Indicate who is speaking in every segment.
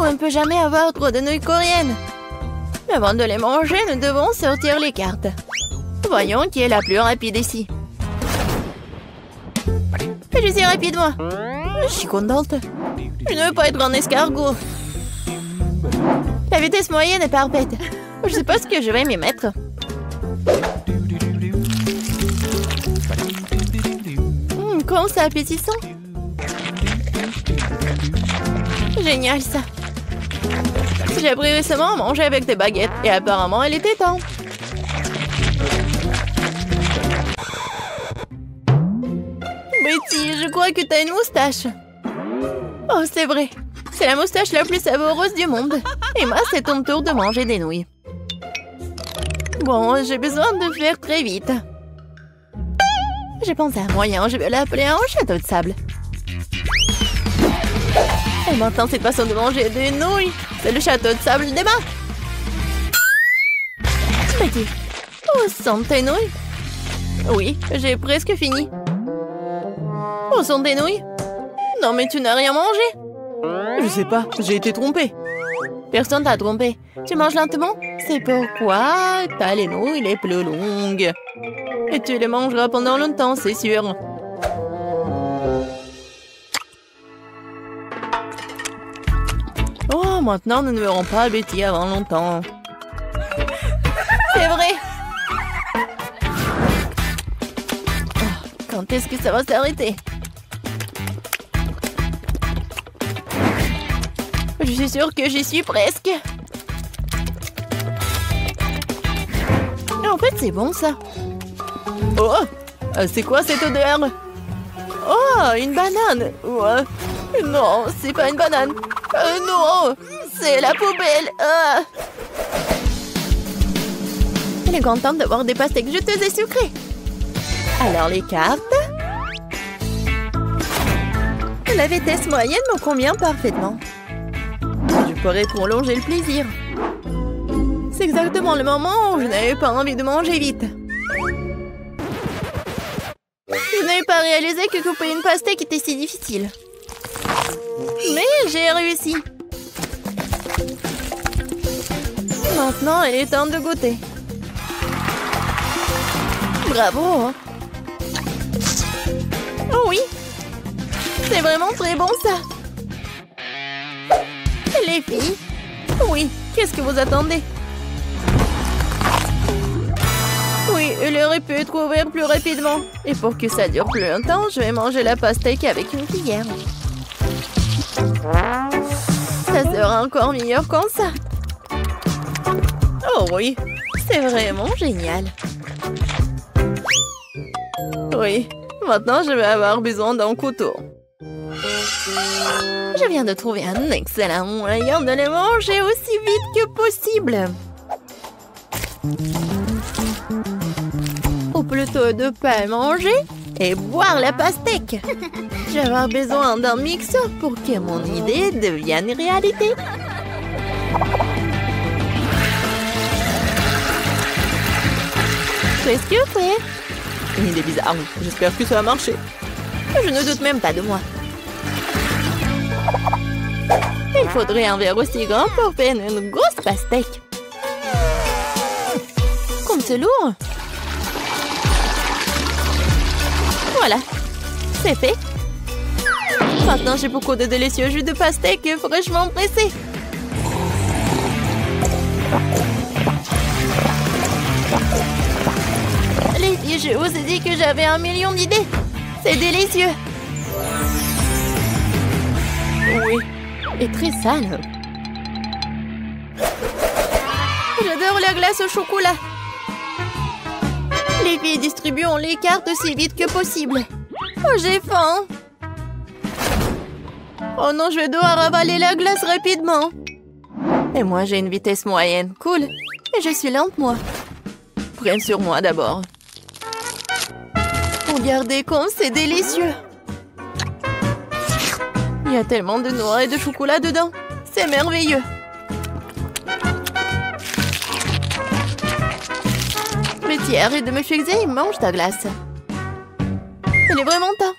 Speaker 1: On ne peut jamais avoir trop de nouilles coréennes. Mais avant de les manger, nous devons sortir les cartes. Voyons qui est la plus rapide ici. Je suis rapide, moi. Je suis contente. Je ne veux pas être un escargot. La vitesse moyenne est parfaite. Je sais pas ce que je vais m'y mettre. Comment c'est appétissant. Génial, ça. J'ai appris récemment à manger avec des baguettes. Et apparemment, elle était temps. Betty, je crois que t'as une moustache. Oh, c'est vrai. C'est la moustache la plus savoureuse du monde. Et moi, c'est ton tour de manger des nouilles. Bon, j'ai besoin de faire très vite. J'ai pensé à un moyen, je vais l'appeler un château de sable. Et maintenant, cette façon de manger des nouilles, c'est le château de sable des mains. Betty, où sont tes nouilles? Oui, j'ai presque fini. Où sont tes nouilles? Non, mais tu n'as rien mangé. Je sais pas, j'ai été trompée. Personne t'a trompé. Tu manges lentement? C'est pourquoi t'as les nouilles les plus longues. Et tu les mangeras pendant longtemps, c'est sûr. Oh, maintenant nous ne verrons pas Betty avant longtemps. C'est vrai. Oh, quand est-ce que ça va s'arrêter? Je suis sûre que j'y suis presque. En fait, c'est bon, ça. Oh, c'est quoi cette odeur? Oh, une banane. Ouais. Non, c'est pas une banane. Non, c'est la poubelle. Elle est contente d'avoir des pastèques juteuses et sucrées. Alors, les cartes. La vitesse moyenne me convient parfaitement. Je pourrais prolonger le plaisir. C'est exactement le moment où je n'avais pas envie de manger vite. Je n'avais pas réalisé que couper une pastèque était si difficile. Mais j'ai réussi. Maintenant, il est temps de goûter. Bravo! Oh oui! C'est vraiment très bon, ça! Les filles? Oui, qu'est-ce que vous attendez? Oui, il aurait pu être ouvert plus rapidement. Et pour que ça dure plus longtemps, je vais manger la pastèque avec une cuillère. Ça sera encore meilleur comme ça. Oh oui, c'est vraiment génial. Oui, maintenant je vais avoir besoin d'un couteau. Je viens de trouver un excellent moyen de les manger aussi vite que possible. Ou plutôt de pas manger et boire la pastèque. Je vais avoir besoin d'un mixeur pour que mon idée devienne réalité. Presque fait. Une idée bizarre. J'espère que ça va marcher. Je ne doute même pas de moi. Il faudrait un verre aussi grand pour faire une grosse pastèque. Comme c'est lourd. Voilà, c'est fait. Maintenant, j'ai beaucoup de délicieux jus de pastèque fraîchement pressés. Les filles, je vous ai dit que j'avais 1 million d'idées. C'est délicieux. Oui, et très sale. J'adore la glace au chocolat. Les filles, distribuons les cartes aussi vite que possible. Oh, j'ai faim. Oh non, je vais devoir avaler la glace rapidement. Et moi, j'ai une vitesse moyenne. Cool. Et je suis lente, moi. Prenne sur moi d'abord. Regardez comme c'est délicieux. Il y a tellement de noix et de chocolat dedans. C'est merveilleux. Betty, arrête de me fixer et mange ta glace. Il est vraiment temps.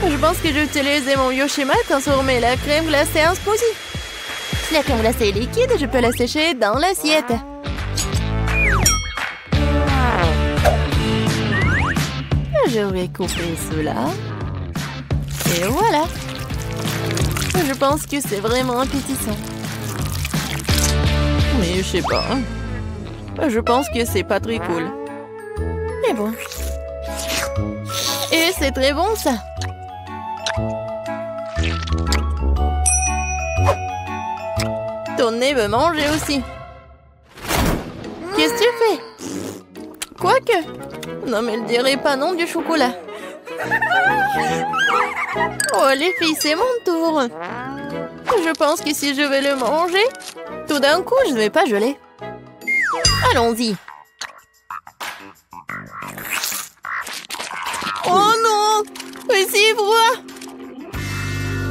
Speaker 1: Je pense que j'ai utilisé mon vieux schéma et transformé la crème glacée en smoothie. Si la crème glacée est liquide, je peux la sécher dans l'assiette. Je vais couper cela. Et voilà. Je pense que c'est vraiment appétissant. Mais je sais pas. Je pense que c'est pas très cool. Mais bon. Et c'est très bon ça. Ton nez veut manger aussi. Qu'est-ce que tu fais? Quoique. Non mais elle dirait pas non du chocolat. Oh les filles, c'est mon tour. Je pense que si je vais le manger, tout d'un coup, je ne vais pas geler. Allons-y. Oh non! Mais c'est froid!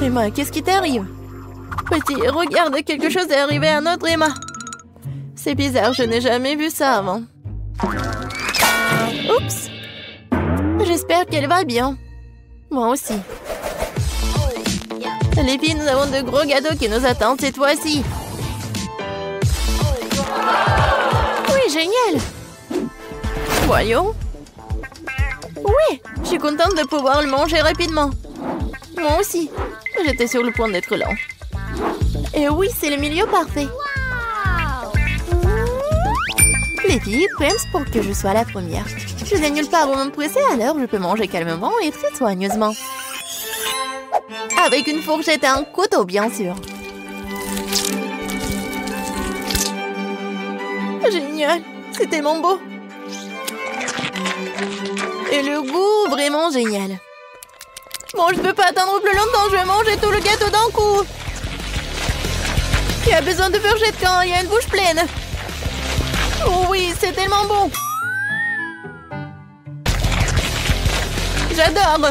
Speaker 1: Emma, qu'est-ce qui t'arrive? Petit, regarde, quelque chose est arrivé à notre Emma. C'est bizarre, je n'ai jamais vu ça avant. Oups! J'espère qu'elle va bien. Moi aussi. Les filles, nous avons de gros gâteaux qui nous attendent cette fois-ci. Oui, génial! Voyons. Oui, je suis contente de pouvoir le manger rapidement. Moi aussi. J'étais sur le point d'être lent. Et oui, c'est le milieu parfait. Les filles, pense pour que je sois la première. Je n'ai nulle part où me presser, alors je peux manger calmement et très soigneusement. Avec une fourchette et un couteau, bien sûr. Génial, c'est tellement beau. Et le goût, vraiment génial. Bon, je ne peux pas attendre plus longtemps, je vais manger tout le gâteau d'un coup. Qui a besoin de fourchette quand il y a une bouche pleine? Oh oui, c'est tellement bon. J'adore.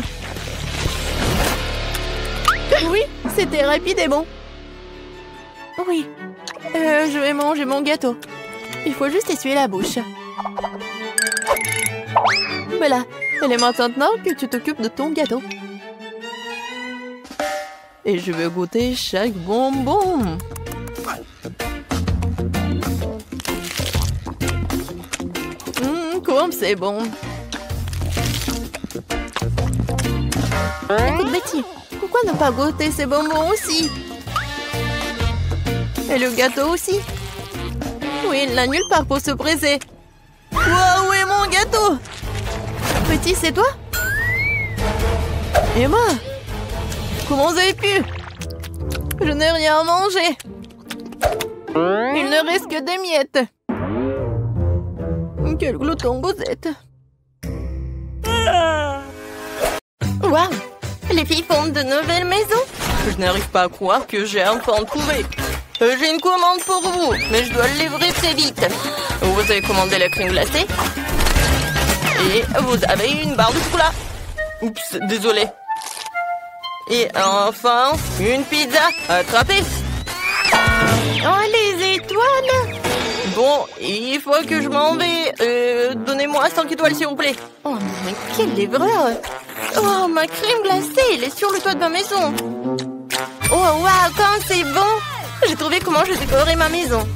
Speaker 1: Oui, c'était rapide et bon. Oui, je vais manger mon gâteau. Il faut juste essuyer la bouche. Voilà, il est maintenant que tu t'occupes de ton gâteau. Et je veux goûter chaque bonbon. Comme c'est bon. Écoute Betty, pourquoi ne pas goûter ces bonbons aussi? Et le gâteau aussi? Oui, il n'a nulle part pour se presser. Wow, où est mon gâteau? Petit, c'est toi? Emma? Comment vous avez pu? Je n'ai rien à manger. Il ne reste que des miettes. Quel glouton vous êtes. Waouh! Les filles font de nouvelles maisons. Je n'arrive pas à croire que j'ai enfin trouvé. J'ai une commande pour vous, mais je dois le livrer très vite. Vous avez commandé la crème glacée. Et vous avez une barre de chocolat. Oups, désolé. Et enfin, une pizza. Attrapée. Oh, les étoiles! Bon, il faut que je m'en vais. Donnez-moi 5 étoiles, s'il vous plaît. Oh, mais quelle livreur! Oh, ma crème glacée, elle est sur le toit de ma maison. Oh, waouh, quand c'est bon! J'ai trouvé comment je décorais ma maison.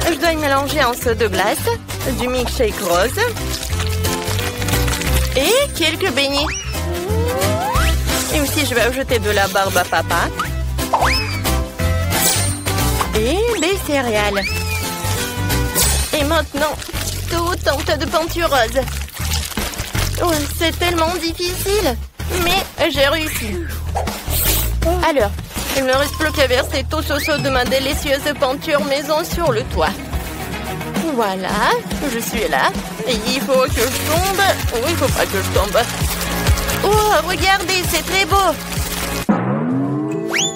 Speaker 1: Je dois y mélanger un seau de glace, du milkshake rose et quelques beignets. Et aussi, je vais ajouter de la barbe à papa et des céréales. Et maintenant, tout un tas de peinture rose. Oh, c'est tellement difficile, mais j'ai réussi. Alors, il ne me reste plus qu'à verser tout ce seau de ma délicieuse peinture maison sur le toit. Voilà, je suis là. Et il faut que je tombe. Oh, il ne faut pas que je tombe. Oh, regardez, c'est très beau.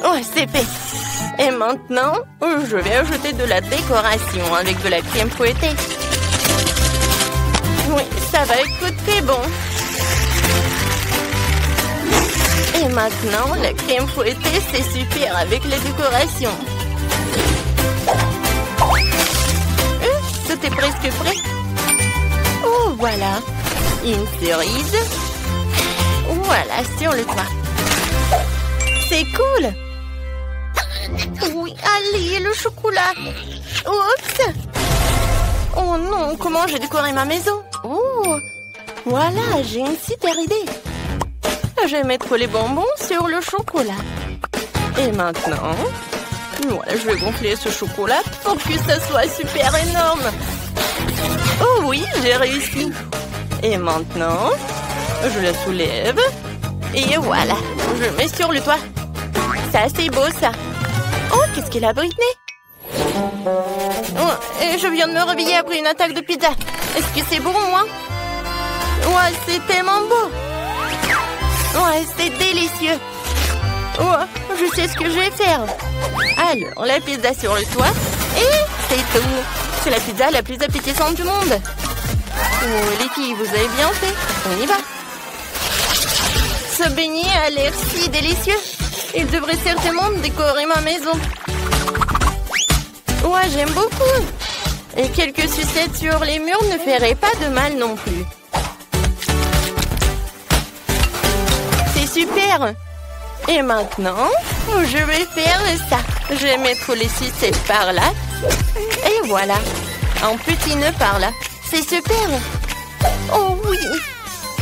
Speaker 1: Oh, c'est fait. Et maintenant, je vais ajouter de la décoration avec de la crème fouettée. Oui, ça va être très bon. Et maintenant, la crème fouettée, c'est super avec les décorations. Tout est presque prêt. Oh, voilà. Une cerise. Voilà, sur le toit. C'est cool. Oui, allez, le chocolat. Oups. Oh non, comment j'ai décoré ma maison? Oh, voilà, j'ai une super idée. Je vais mettre les bonbons sur le chocolat. Et maintenant, ouais, je vais gonfler ce chocolat pour que ça soit super énorme. Oh oui, j'ai réussi. Et maintenant, je la soulève. Et voilà, je le mets sur le toit. Ça, c'est beau, ça. Oh, qu'est-ce qu'elle a, Britney? Oh, et je viens de me réveiller après une attaque de pizza. Est-ce que c'est bon, moi? Ouais, c'est tellement beau. Ouais, c'est délicieux. Oh, je sais ce que je vais faire. Alors, la pizza sur le toit. Et c'est tout. C'est la pizza la plus appétissante du monde. Oh, les filles, vous avez bien fait. On y va. Ce beignet a l'air si délicieux. Il devrait certainement décorer ma maison. Ouais, j'aime beaucoup. Et quelques sucettes sur les murs ne feraient pas de mal non plus. C'est super. Et maintenant, je vais faire ça. Je vais mettre les sucettes par là. Et voilà. Un petit nœud par là. C'est super. Oh oui.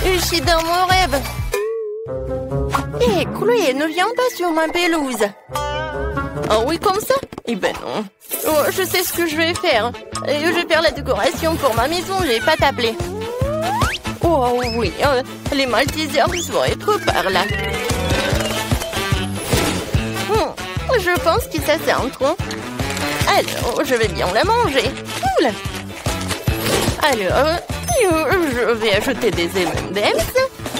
Speaker 1: Je suis dans mon rêve. Hé, Chloé, ne viens pas sur ma pelouse. Oh oui, comme ça? Eh ben non. Oh, je sais ce que je vais faire. Je vais faire la décoration pour ma maison, je vais pas t'appeler. Oh oui, les Maltesers vont être par là. Je pense que ça c'est un tronc. Alors, je vais bien la manger. Cool. Alors, je vais ajouter des M&M's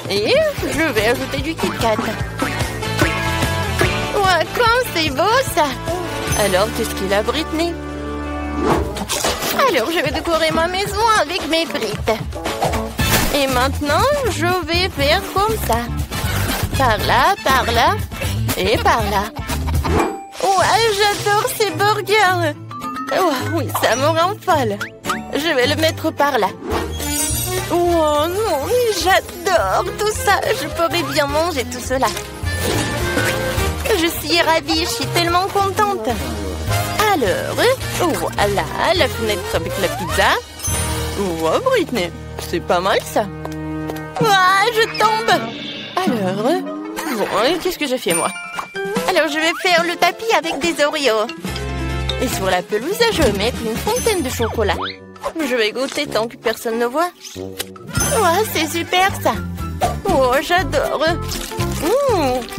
Speaker 1: et je vais ajouter du Kit Kat. Ouais, comme c'est beau ça. Alors, qu'est-ce qu'il a, Britney? Alors, je vais décorer ma maison avec mes briques. Et maintenant, je vais faire comme ça. Par là, et par là. Ouais, j'adore ces burgers. Oh, oui, ça me rend folle. Je vais le mettre par là. Oh non, j'adore tout ça. Je pourrais bien manger tout cela. Je suis ravie, je suis tellement contente. Alors, voilà, la fenêtre avec la pizza. Oh, Britney, c'est pas mal ça. Ah, je tombe. Alors, bon, qu'est-ce que j'ai fait moi? Alors, je vais faire le tapis avec des Oreos. Et sur la pelouse, je vais mettre une fontaine de chocolat. Je vais goûter tant que personne ne voit. Ouais, c'est super ça. Oh, j'adore.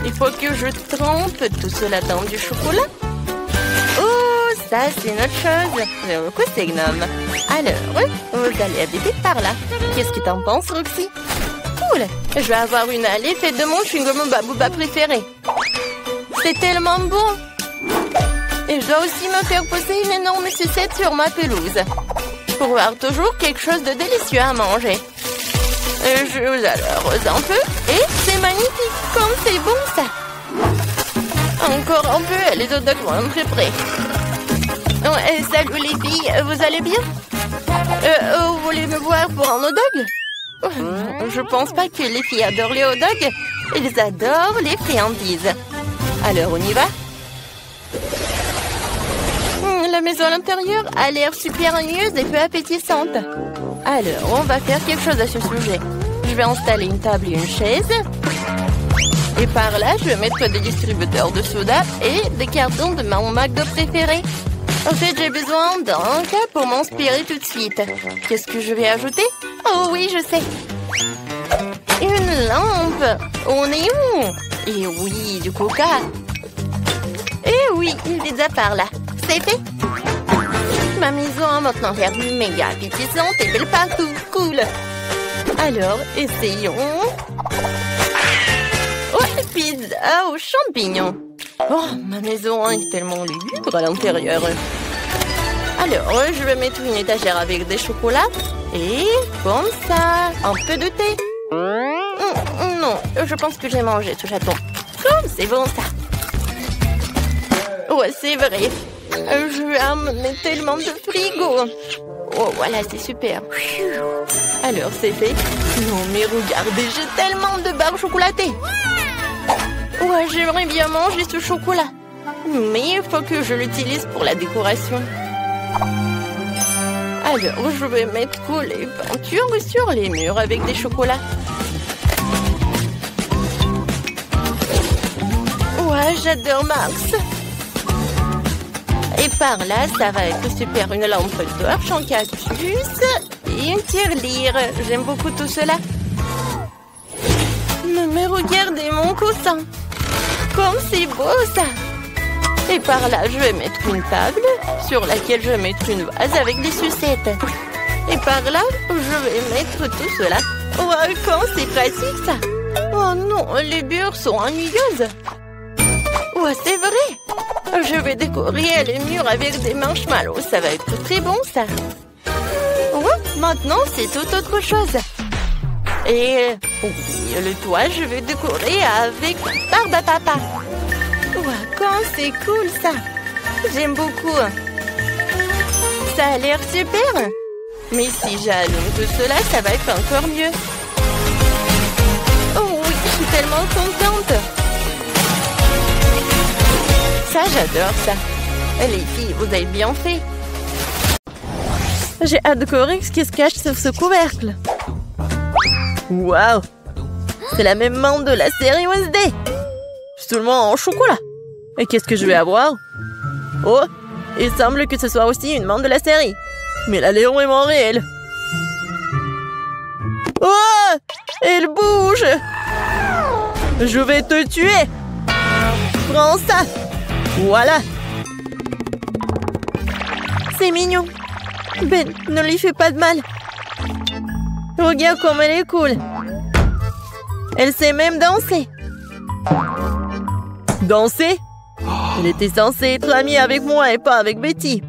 Speaker 1: Il faut que je trempe tout cela dans du chocolat. Oh, ça, c'est une autre chose. Le côté gnome. Alors, vous allez habiter par là. Qu'est-ce que t'en penses, Roxy? Cool. Je vais avoir une allée faite de mon chewing-gum Babouba préféré. C'est tellement bon. Et je dois aussi me faire poser une énorme sucette sur ma pelouse. Pour avoir toujours quelque chose de délicieux à manger. Je vous arrose un peu. Et c'est magnifique. Comme c'est bon ça. Encore un peu. Les hot dogs vont être prêts. Oh, salut les filles. Vous allez bien? Vous voulez me voir pour un hot dog? Je pense pas que les filles adorent les hot dogs. Ils adorent les friandises. Alors, on y va? La maison à l'intérieur a l'air super ennuyeuse et peu appétissante. Alors, on va faire quelque chose à ce sujet. Je vais installer une table et une chaise. Et par là, je vais mettre des distributeurs de soda et des cartons de mon McDo préféré. En fait, j'ai besoin d'un cas pour m'inspirer tout de suite. Qu'est-ce que je vais ajouter? Oh oui, je sais. Une lampe. On est où? Et oui, du coca. Et oui, une pizza par là. C'est fait. Ma maison a maintenant l'air méga appétissante et belle partout. Cool. Alors, essayons. Oh, pizza aux champignons. Oh, ma maison est tellement lugubre à l'intérieur. Alors, je vais mettre une étagère avec des chocolats. Et comme ça, un peu de thé. Non, je pense que j'ai mangé ce chaton. Oh, c'est bon ça. Ouais, c'est vrai. Je vais amener tellement de frigo. Oh, voilà, c'est super. Alors, c'est fait. Non, mais regardez, j'ai tellement de barres chocolatées. Ouais, j'aimerais bien manger ce chocolat. Mais il faut que je l'utilise pour la décoration. Alors, je vais mettre les peintures sur les murs avec des chocolats. Ouais, j'adore Max. Et par là, ça va être super. Une lampe torche en cactus et une tirelire. J'aime beaucoup tout cela. Mais regardez mon coussin. Comme c'est beau ça. Et par là, je vais mettre une table sur laquelle je vais mettre une vase avec des sucettes. Et par là, je vais mettre tout cela. Ouais, comme c'est pratique ça. Oh non, les murs sont ennuyeuses. Ouais, c'est vrai. Je vais décorer les murs avec des marshmallows. Ça va être très bon ça. Ouais, maintenant c'est tout autre chose. Et oui, le toit, je vais décorer avec Barbe à Papa. Ouais, quand c'est cool ça. J'aime beaucoup. Ça a l'air super. Mais si j'allume tout cela, ça va être encore mieux. Oh oui, je suis tellement contente. Ça, j'adore ça. Les filles, vous avez bien fait. J'ai hâte de décorer ce qui se cache sur ce couvercle. Waouh! C'est la même menthe de la série Wednesday. Seulement en chocolat. Et qu'est-ce que je vais avoir? Oh, il semble que ce soit aussi une menthe de la série. Mais elle a l'air vraiment réelle. Oh! Elle bouge! Je vais te tuer! Prends ça! Voilà! C'est mignon. Ben, ne lui fais pas de mal. Regarde comme elle est cool. Elle sait même danser. Danser? Elle était censée être amie avec moi et pas avec Betty.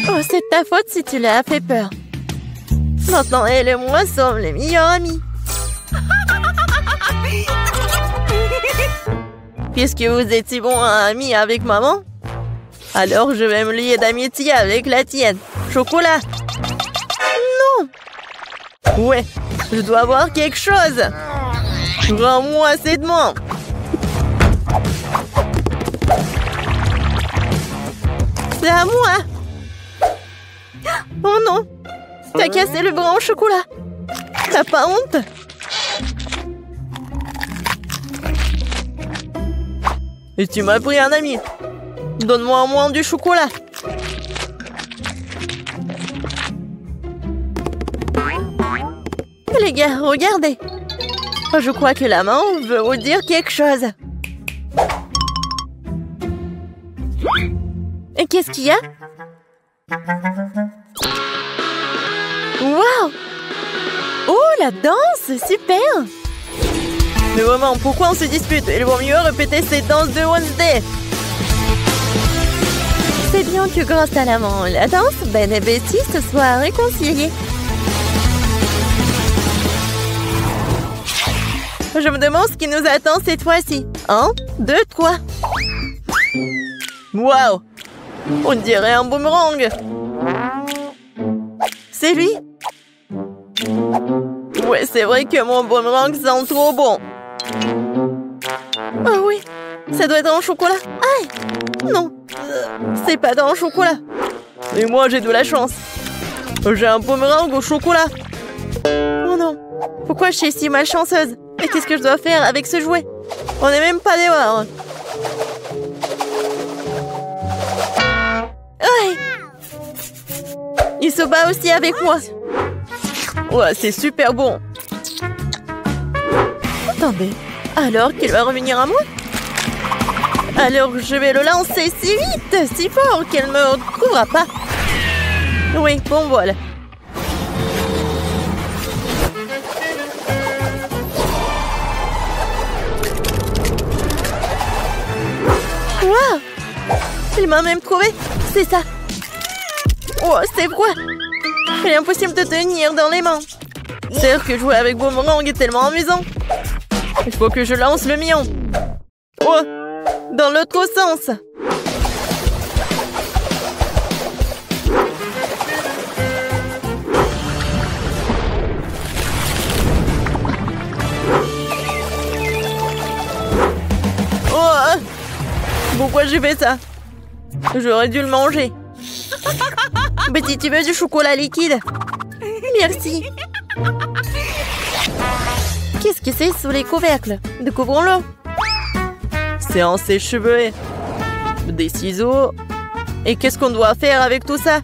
Speaker 1: Oh, c'est ta faute si tu l'as fait peur. Maintenant, elle et moi sommes les meilleurs amis. Puisque vous êtes si bons amis avec maman, alors je vais me lier d'amitié avec la tienne. Chocolat. Non. Ouais, je dois avoir quelque chose. Rends-moi cette menthe. C'est à moi. Oh non. T'as cassé le bras au chocolat. T'as pas honte? Et tu m'as pris un ami. Donne-moi au moins du chocolat. Les gars, regardez. Je crois que la main veut vous dire quelque chose. Et qu'est-ce qu'il y a? Waouh! Oh, la danse, super! Mais vraiment, pourquoi on se dispute? Il vaut mieux répéter cette danse de Wednesday. C'est bien que grâce à la danse, Ben et Betty se soient réconciliés. Je me demande ce qui nous attend cette fois-ci. 1, 2, 3. Waouh! On dirait un boomerang. C'est lui? Ouais, c'est vrai que mon boomerang sent trop bon. Oh oui, ça doit être en chocolat. Aïe! Non, c'est pas dans le chocolat. Et moi, j'ai de la chance. J'ai un boomerang au chocolat. Oh non, pourquoi je suis si malchanceuse? Et qu'est-ce que je dois faire avec ce jouet? On n'est même pas dehors. Aïe! Il se bat aussi avec moi. Ouais, c'est super bon. Attendez, alors qu'il va revenir à moi? Alors je vais le lancer si vite, si fort qu'elle ne me retrouvera pas. Oui, bon voilà. Waouh! Il m'a même trouvé. C'est ça. Oh, c'est froid. Il est impossible de tenir dans les mains. C'est sûr que jouer avec boomerang est tellement amusant. Il faut que je lance le mien. Oh, dans l'autre sens. Oh, Pourquoi j'ai fait ça? J'aurais dû le manger. Betty, tu veux du chocolat liquide? Merci. Qu'est-ce que c'est sous les couvercles? Découvrons-le. C'est un sèche-cheveux. Des ciseaux. Et qu'est-ce qu'on doit faire avec tout ça?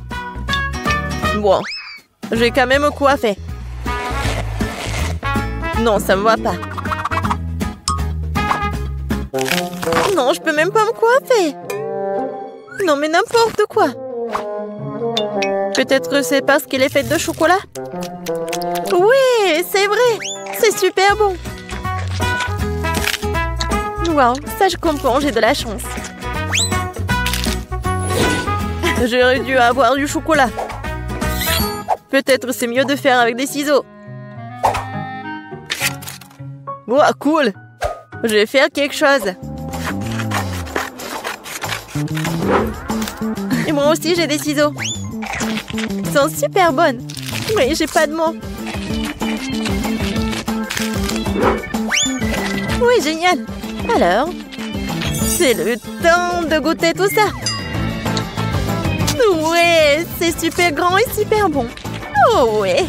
Speaker 1: Bon, j'ai quand même coiffé. Non, ça me va pas. Non, je peux même pas me coiffer. Non, mais n'importe quoi. Peut-être que c'est parce qu'elle est faite de chocolat? Oui, c'est vrai. C'est super bon. Wow, ça je comprends, j'ai de la chance. J'aurais dû avoir du chocolat. Peut-être c'est mieux de faire avec des ciseaux. Wow, cool. Je vais faire quelque chose. Et moi aussi, j'ai des ciseaux. Ils sont super bonnes. Mais j'ai pas de mots. Oui, génial. Alors, c'est le temps de goûter tout ça. Ouais, c'est super grand et super bon. Oh ouais.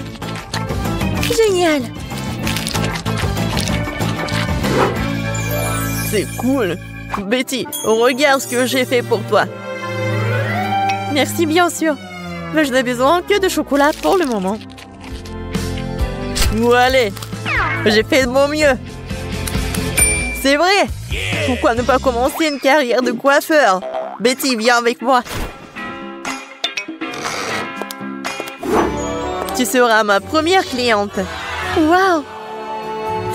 Speaker 1: Génial. C'est cool. Betty, regarde ce que j'ai fait pour toi. Merci, bien sûr. Mais je n'ai besoin que de chocolat pour le moment. Ou allez, j'ai fait de mon mieux. C'est vrai. Pourquoi ne pas commencer une carrière de coiffeur? Betty, viens avec moi. Tu seras ma première cliente. Waouh.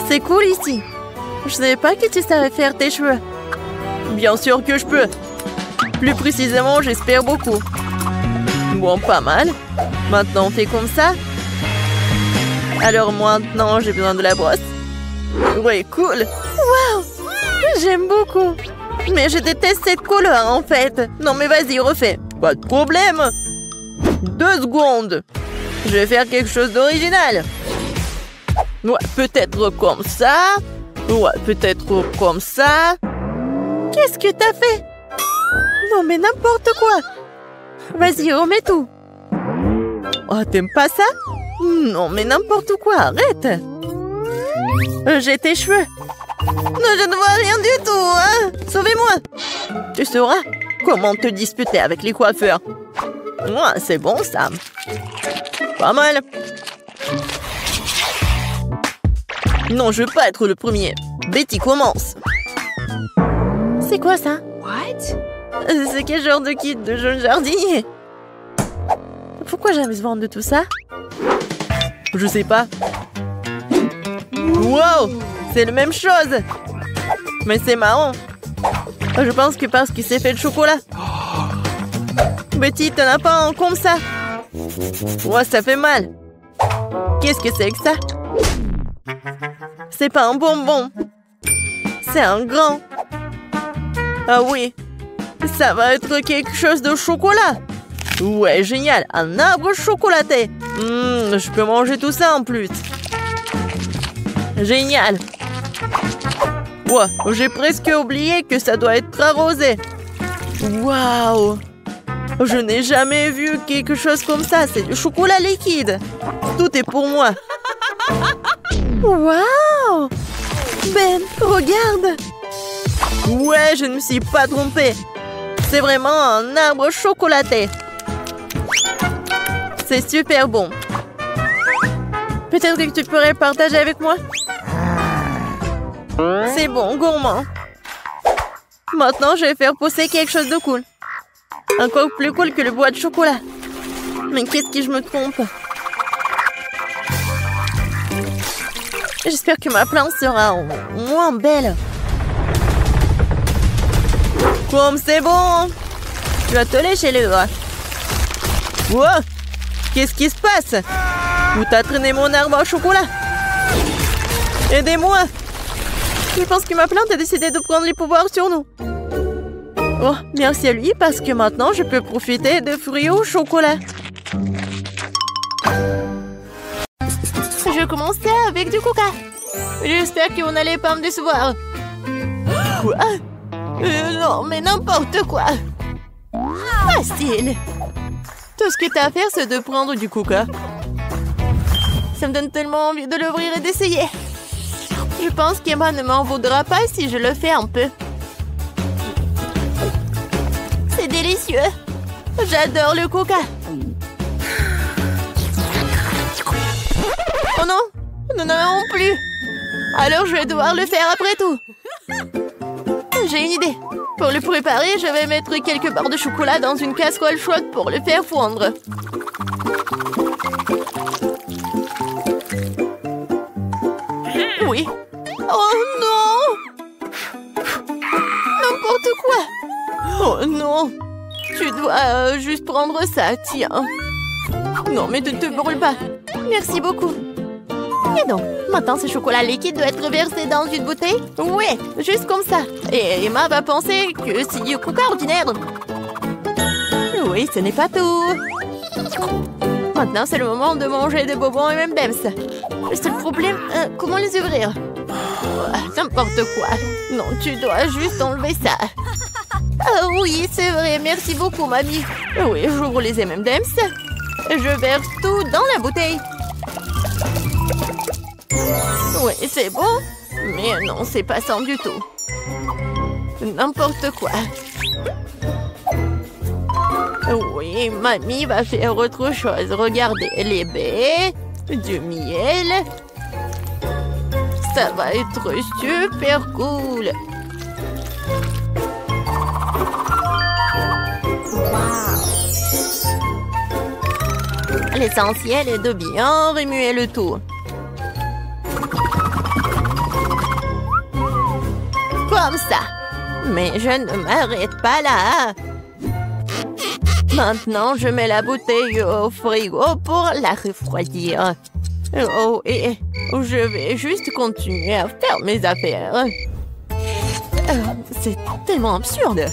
Speaker 1: C'est cool ici. Je ne savais pas que tu savais faire tes cheveux. Bien sûr que je peux. Plus précisément, j'espère beaucoup. Bon, pas mal. Maintenant, on fait comme ça. Alors maintenant, j'ai besoin de la brosse. Ouais, cool. Waouh. J'aime beaucoup. Mais je déteste cette couleur, en fait. Non, mais vas-y, refais. Pas de problème. 2 secondes. Je vais faire quelque chose d'original. Ouais, peut-être comme ça. Ouais, peut-être comme ça. Qu'est-ce que t'as fait? Non, mais n'importe quoi. Vas-y, remets tout. Oh, t'aimes pas ça? Non, mais n'importe quoi, arrête. J'ai tes cheveux. Non, je ne vois rien du tout, hein. Sauvez-moi. Tu sauras comment te disputer avec les coiffeurs. Ouais, c'est bon, ça. Pas mal. Non, je veux pas être le premier. Betty, commence. C'est quoi ça? What? C'est quel genre de kit de jeune jardinier? Pourquoi j'ai besoin de tout ça? Je sais pas. Wow! C'est la même chose! Mais c'est marrant. Je pense que parce qu'il s'est fait de chocolat. Betty, t'en as pas un comme ça? Ouais, ça fait mal. Qu'est-ce que c'est que ça? C'est pas un bonbon. C'est un grand. Ah oui. Ça va être quelque chose de chocolat. Ouais, génial. Un arbre chocolaté. Je peux manger tout ça en plus. Génial. Ouais, j'ai presque oublié que ça doit être arrosé. Waouh. Je n'ai jamais vu quelque chose comme ça. C'est du chocolat liquide. Tout est pour moi. Waouh. Ben, regarde. Ouais, je ne me suis pas trompée. C'est vraiment un arbre chocolaté. C'est super bon. Peut-être que tu pourrais partager avec moi? C'est bon, gourmand. Maintenant, je vais faire pousser quelque chose de cool. Encore plus cool que le bois de chocolat. Mais qu'est-ce que je me trompe? J'espère que ma plante sera moins belle. Comme c'est bon. Tu vas te lécher les doigts. Wow. Qu'est-ce qui se passe? Où t'as traîné mon arbre au chocolat? Aidez-moi. Je pense que ma plante a décidé de prendre les pouvoirs sur nous. Oh, merci à lui parce que maintenant je peux profiter de fruits au chocolat. Je vais commencer avec du coca. J'espère que vous n'allez pas me décevoir. Quoi? Non, mais n'importe quoi. Facile. Tout ce que t'as à faire, c'est de prendre du coca. Ça me donne tellement envie de l'ouvrir et d'essayer. Je pense qu'Emma ne m'en voudra pas si je le fais un peu. C'est délicieux. J'adore le coca. Oh non, nous n'en avons plus. Alors je vais devoir le faire après tout. J'ai une idée. Pour le préparer, je vais mettre quelques barres de chocolat dans une casserole chaude pour le faire fondre. Oui. Oh non! N'importe quoi! Oh non! Tu dois juste prendre ça, tiens. Non, mais ne te brûle pas. Merci beaucoup. Et donc, maintenant ce chocolat liquide doit être versé dans une bouteille? Ouais, juste comme ça. Et Emma va penser que c'est du coca ordinaire. Oui, ce n'est pas tout. Maintenant, c'est le moment de manger des bonbons et M&M's. Le seul problème, comment les ouvrir? N'importe quoi. Non, tu dois juste enlever ça. Ah oui, c'est vrai. Merci beaucoup, mamie. Oui, j'ouvre les M&M's. Je verse tout dans la bouteille. Oui, c'est bon. Mais non, c'est pas ça du tout. N'importe quoi. Oui, mamie va faire autre chose. Regardez, les baies, du miel. Ça va être super cool. L'essentiel est de bien remuer le tout. Comme ça. Mais je ne m'arrête pas là. Maintenant, je mets la bouteille au frigo pour la refroidir. Oh, et je vais juste continuer à faire mes affaires. C'est tellement absurde.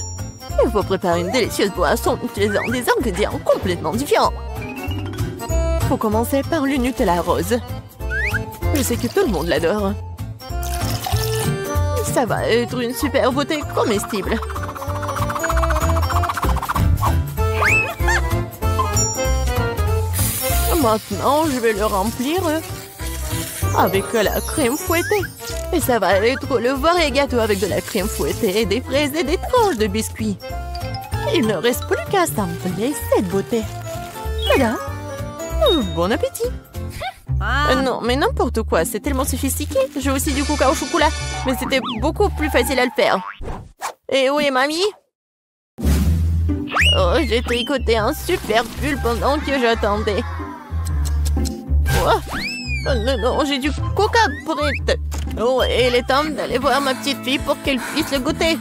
Speaker 1: Il faut préparer une délicieuse boisson utilisant des ingrédients complètement différents. Faut commencer par le Nutella rose. Je sais que tout le monde l'adore. Ça va être une super beauté comestible. Maintenant, je vais le remplir avec la crème fouettée. Et ça va être le vrai gâteau avec de la crème fouettée, des fraises et des tranches de biscuits. Il ne reste plus qu'à assembler cette beauté. Voilà. Bon appétit. Non, mais n'importe quoi, c'est tellement sophistiqué. J'ai aussi du coca au chocolat, mais c'était beaucoup plus facile à le faire. Et où est mamie? Oh, j'ai tricoté un super pull pendant que j'attendais. Oh, non, j'ai du coca prêt. Oh, et il est temps d'aller voir ma petite fille pour qu'elle puisse le goûter.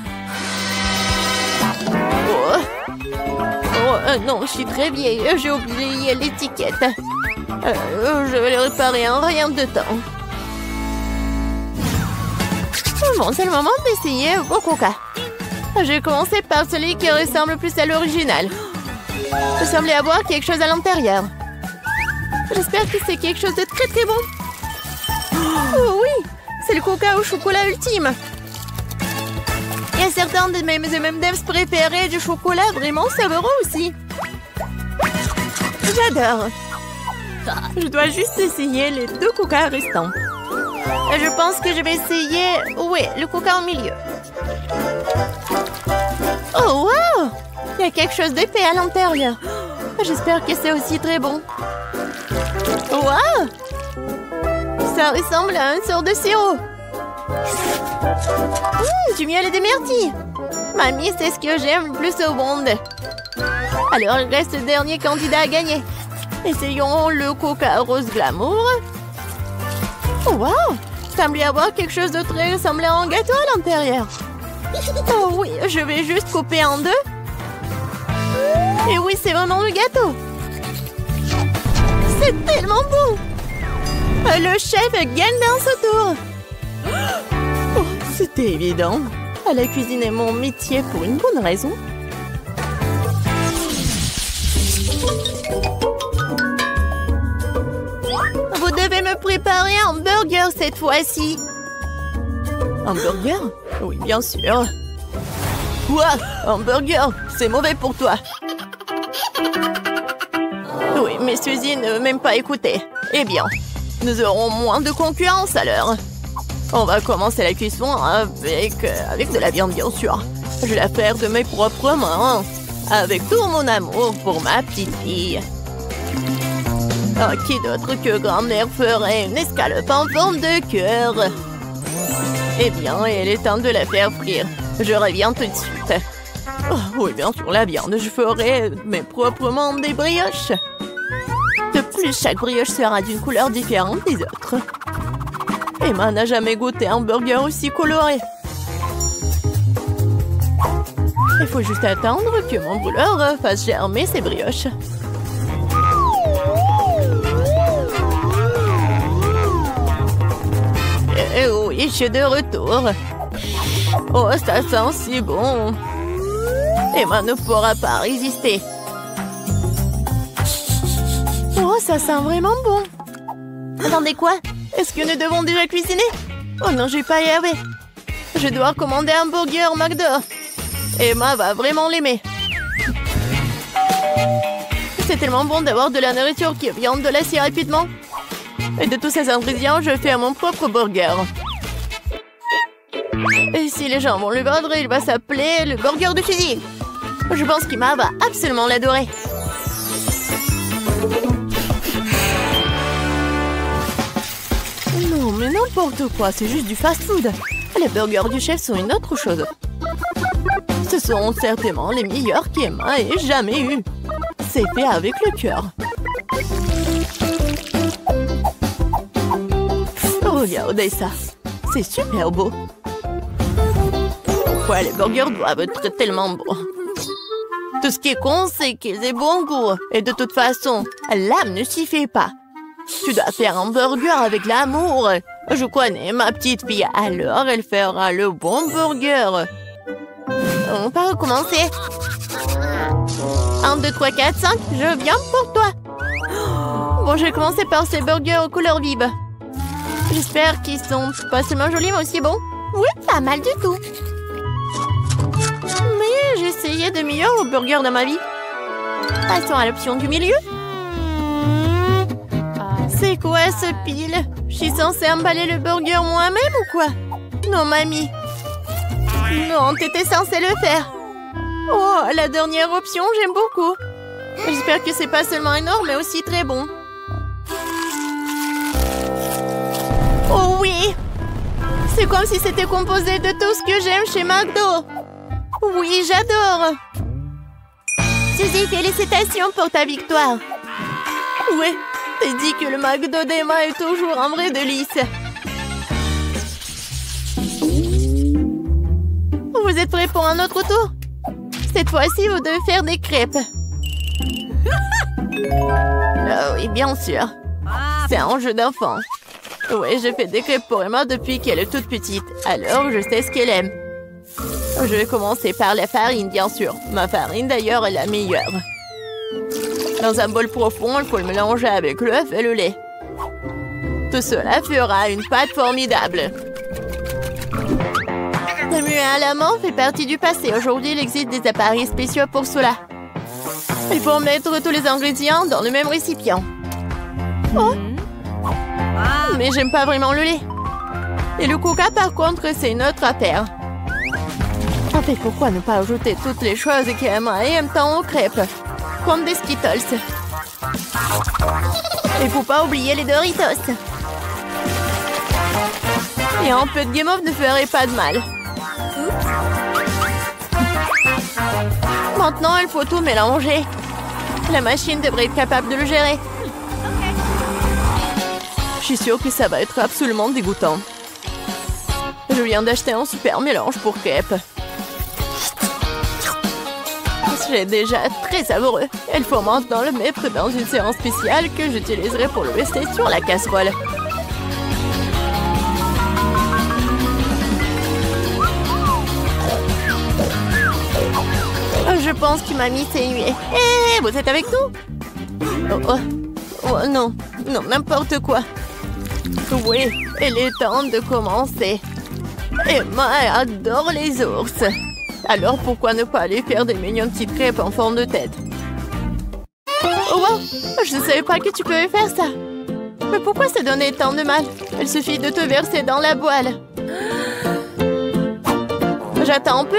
Speaker 1: Non, je suis très vieille. J'ai oublié l'étiquette. Je vais le réparer en rien de temps. Bon, c'est le moment d'essayer au coca. Je vais commencer par celui qui ressemble plus à l'original. Il semblait avoir quelque chose à l'intérieur. J'espère que c'est quelque chose de très très bon. Oh oui, c'est le coca au chocolat ultime. Il y a certains de mes M&M's préférés du chocolat vraiment savoureux aussi. J'adore. Je dois juste essayer les 2 coca restants. Et je pense que je vais essayer... Oui, le coca au milieu. Oh, wow! Il y a quelque chose d'épais à l'intérieur. J'espère que c'est aussi très bon. Wow! Ça ressemble à une sorte de sirop. Du miel et des myrtilles. Mamie, c'est ce que j'aime le plus au monde. Alors, il reste le dernier candidat à gagner. Essayons le coca rose glamour. Oh, wow! Il semble y avoir quelque chose de très ressemblant à un gâteau à l'intérieur. Oh oui, je vais juste couper en 2. Et oui, c'est vraiment le gâteau. C'est tellement bon. Le chef gagne dans ce tour. Oh, c'était évident. La cuisine est mon métier pour une bonne raison. Vous devez me préparer un burger cette fois-ci. Un burger? Oui, bien sûr. Quoi? Un burger? C'est mauvais pour toi. Oui, mais Suzy ne veut même pas écouter. Eh bien, nous aurons moins de concurrence alors. On va commencer la cuisson avec de la viande, bien sûr. Je vais la faire de mes propres mains, avec tout mon amour pour ma petite fille. Qui d'autre que grand-mère ferait une escalope en forme de cœur? Eh bien, il est temps de la faire frire. Je reviens tout de suite. Oh, oui, bien sûr, la viande. Je ferai mes propres mains des brioches. De plus, chaque brioche sera d'une couleur différente des autres. Emma n'a jamais goûté un burger aussi coloré. Il faut juste attendre que mon brûleur fasse germer ses brioches. Et oui, je suis de retour. Oh, ça sent si bon. Emma ne pourra pas résister. Oh, ça sent vraiment bon. Attendez, quoi? Est-ce que nous devons déjà cuisiner? Oh non, je vais pas y arriver. Je dois commander un burger McDo. Emma va vraiment l'aimer. C'est tellement bon d'avoir de la nourriture qui vient de là si rapidement. Et de tous ces ingrédients, je fais mon propre burger. Et si les gens vont le vendre, il va s'appeler le burger de Suzy. Je pense qu'Emma va absolument l'adorer. Non, mais n'importe quoi, c'est juste du fast-food. Les burgers du chef sont une autre chose. Ce sont certainement les meilleurs qu'Emma ait jamais eu. C'est fait avec le cœur. Regardez ça. C'est super beau. Pourquoi les burgers doivent être tellement bons? Tout ce qui est con, c'est qu'ils aient bon goût. Et de toute façon, l'âme ne s'y fait pas. Tu dois faire un burger avec l'amour. Je connais ma petite fille, alors elle fera le bon burger. On va recommencer. 1, 2, 3, 4, 5, je viens pour toi. Bon, je vais commencer par ces burgers aux couleurs vives. J'espère qu'ils sont pas seulement jolis, mais aussi bons. Oui, pas mal du tout. Mais j'ai essayé de meilleurs burgers dans ma vie. Passons à l'option du milieu. C'est quoi ce pile? Je suis censée emballer le burger moi-même ou quoi? Non, mamie. Non, t'étais censée le faire. Oh, la dernière option, j'aime beaucoup. J'espère que c'est pas seulement énorme, mais aussi très bon. Oh oui! C'est comme si c'était composé de tout ce que j'aime chez McDo. Oui, j'adore. Suzy, félicitations pour ta victoire. Oui, t'as dit que le McDo d'Emma est toujours un vrai délice. Vous êtes prêts pour un autre tour? Cette fois-ci, vous devez faire des crêpes. Ah oui, bien sûr. C'est un jeu d'enfant. Oui, je fais des crêpes pour Emma depuis qu'elle est toute petite. Alors, je sais ce qu'elle aime. Je vais commencer par la farine, bien sûr. Ma farine, d'ailleurs, est la meilleure. Dans un bol profond, il faut le mélanger avec l'œuf et le lait. Tout cela fera une pâte formidable. Remuer à la main fait partie du passé. Aujourd'hui, il existe des appareils spéciaux pour cela. Il faut mettre tous les ingrédients dans le même récipient. Oh! Mais j'aime pas vraiment le lait. Et le coca, par contre, c'est une autre affaire. En fait, pourquoi ne pas ajouter toutes les choses qu'Emma aime tant aux crêpes? Comme des Skittles. Il faut pas oublier les Doritos. Et un peu de guimauve ne ferait pas de mal. Maintenant, il faut tout mélanger. La machine devrait être capable de le gérer. Je suis sûre que ça va être absolument dégoûtant. Je viens d'acheter un super mélange pour crêpes. C'est déjà très savoureux. Il faut maintenant le mettre dans une séance spéciale que j'utiliserai pour le rester sur la casserole. Je pense que mamie s'est nuée. Hé, vous êtes avec nous? Oh non, non, n'importe quoi. Oui, il est temps de commencer. Emma adore les ours. Alors pourquoi ne pas aller faire des mignonnes petites crêpes en forme de tête? Oh wow! Je ne savais pas que tu pouvais faire ça. Mais pourquoi ça donnait tant de mal? Il suffit de te verser dans la boîle. J'attends un peu.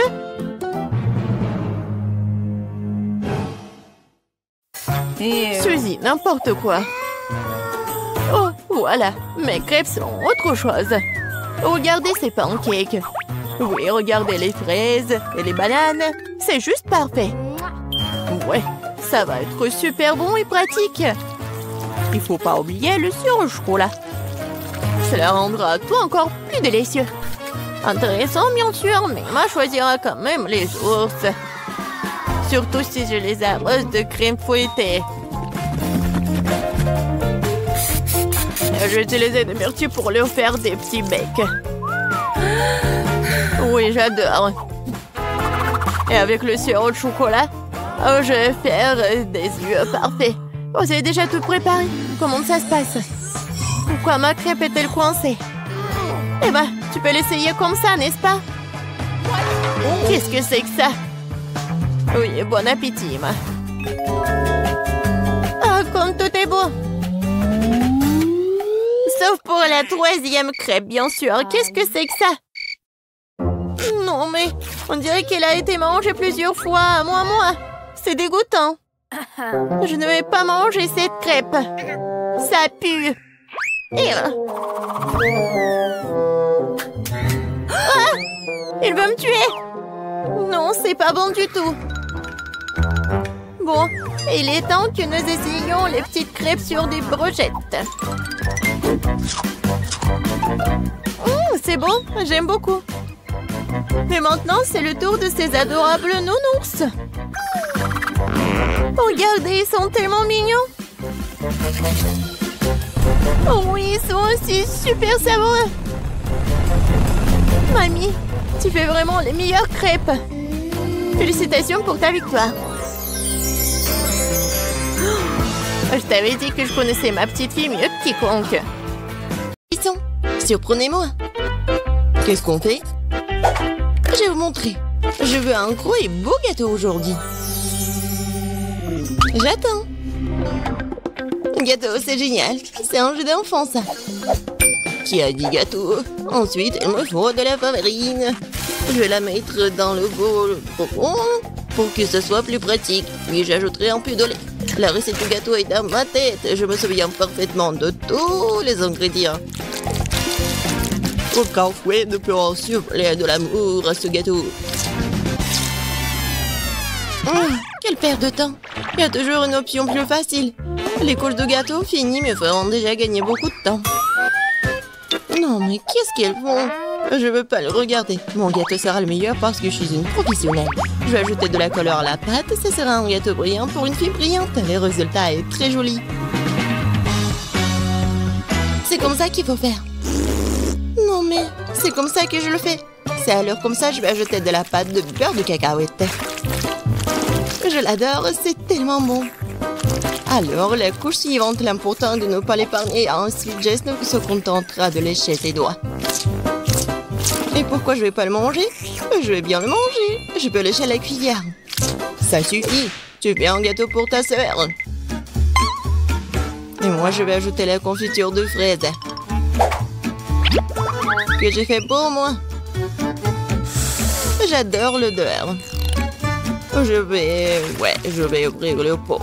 Speaker 1: Suzy, n'importe quoi. Oh, voilà. Mes crêpes sont autre chose. Regardez ces pancakes. Oui, regardez les fraises et les bananes. C'est juste parfait. Ouais, ça va être super bon et pratique. Il faut pas oublier le sirop au chocolat. Cela rendra tout encore plus délicieux. Intéressant, bien sûr, mais moi choisira quand même les ours. Surtout si je les arrose de crème fouettée. J'ai utilisé des myrtilles pour leur faire des petits becs. Oui, j'adore. Et avec le sirop de chocolat, je vais faire des yeux parfaits. Oh, c'est déjà tout préparé. Comment ça se passe? Pourquoi ma crêpe est-elle coincée? Eh ben, tu peux l'essayer comme ça, n'est-ce pas? Qu'est-ce que c'est que ça? Oui, bon appétit, ma. Ah, comme tout est beau. Sauf pour la troisième crêpe, bien sûr. Qu'est-ce que c'est que ça? Non, mais on dirait qu'elle a été mangée plusieurs fois, moi. C'est dégoûtant. Je ne vais pas manger cette crêpe. Ça pue. Ah! Il veut me tuer. Non, c'est pas bon du tout. Bon, il est temps que nous essayions les petites crêpes sur des brochettes. C'est bon, j'aime beaucoup. Mais maintenant, c'est le tour de ces adorables nounours. Regardez, ils sont tellement mignons. Oh oui, ils sont aussi super savoureux. Mamie, tu fais vraiment les meilleures crêpes. Félicitations pour ta victoire. Je t'avais dit que je connaissais ma petite fille mieux que quiconque. Surprenez-moi. Qu'est-ce qu'on fait? Je vais vous montrer. Je veux un gros et beau gâteau aujourd'hui. J'attends. Gâteau, c'est génial. C'est un jeu d'enfant, ça. Qui a dit gâteau? Ensuite, il me faut de la farine. Je vais la mettre dans le bol profond pour que ce soit plus pratique. Puis j'ajouterai un peu de lait. La recette du gâteau est dans ma tête. Je me souviens parfaitement de tous les ingrédients. Aucun fouet ne peut en suppléer de l'amour à ce gâteau. Quelle perte de temps. Il y a toujours une option plus facile. Les couches de gâteau finies me feront déjà gagner beaucoup de temps. Non, mais qu'est-ce qu'elles font? Je veux pas le regarder. Mon gâteau sera le meilleur parce que je suis une professionnelle. Je vais ajouter de la couleur à la pâte. Ce sera un gâteau brillant pour une fille brillante. Le résultat est très joli. C'est comme ça qu'il faut faire. Non, mais c'est comme ça que je le fais. C'est alors comme ça, je vais ajouter de la pâte de beurre de cacahuète. Je l'adore, c'est tellement bon. Alors, la couche suivante, l'important de ne pas l'épargner. Ensuite, Jess se contentera de lécher ses doigts. Et pourquoi je vais pas le manger? Je vais bien le manger. Je peux lécher la cuillère. Ça suffit. Tu fais un gâteau pour ta sœur. Et moi, je vais ajouter la confiture de fraises. Que j'ai fait pour moi. J'adore l'odeur. Je vais ouvrir le pot.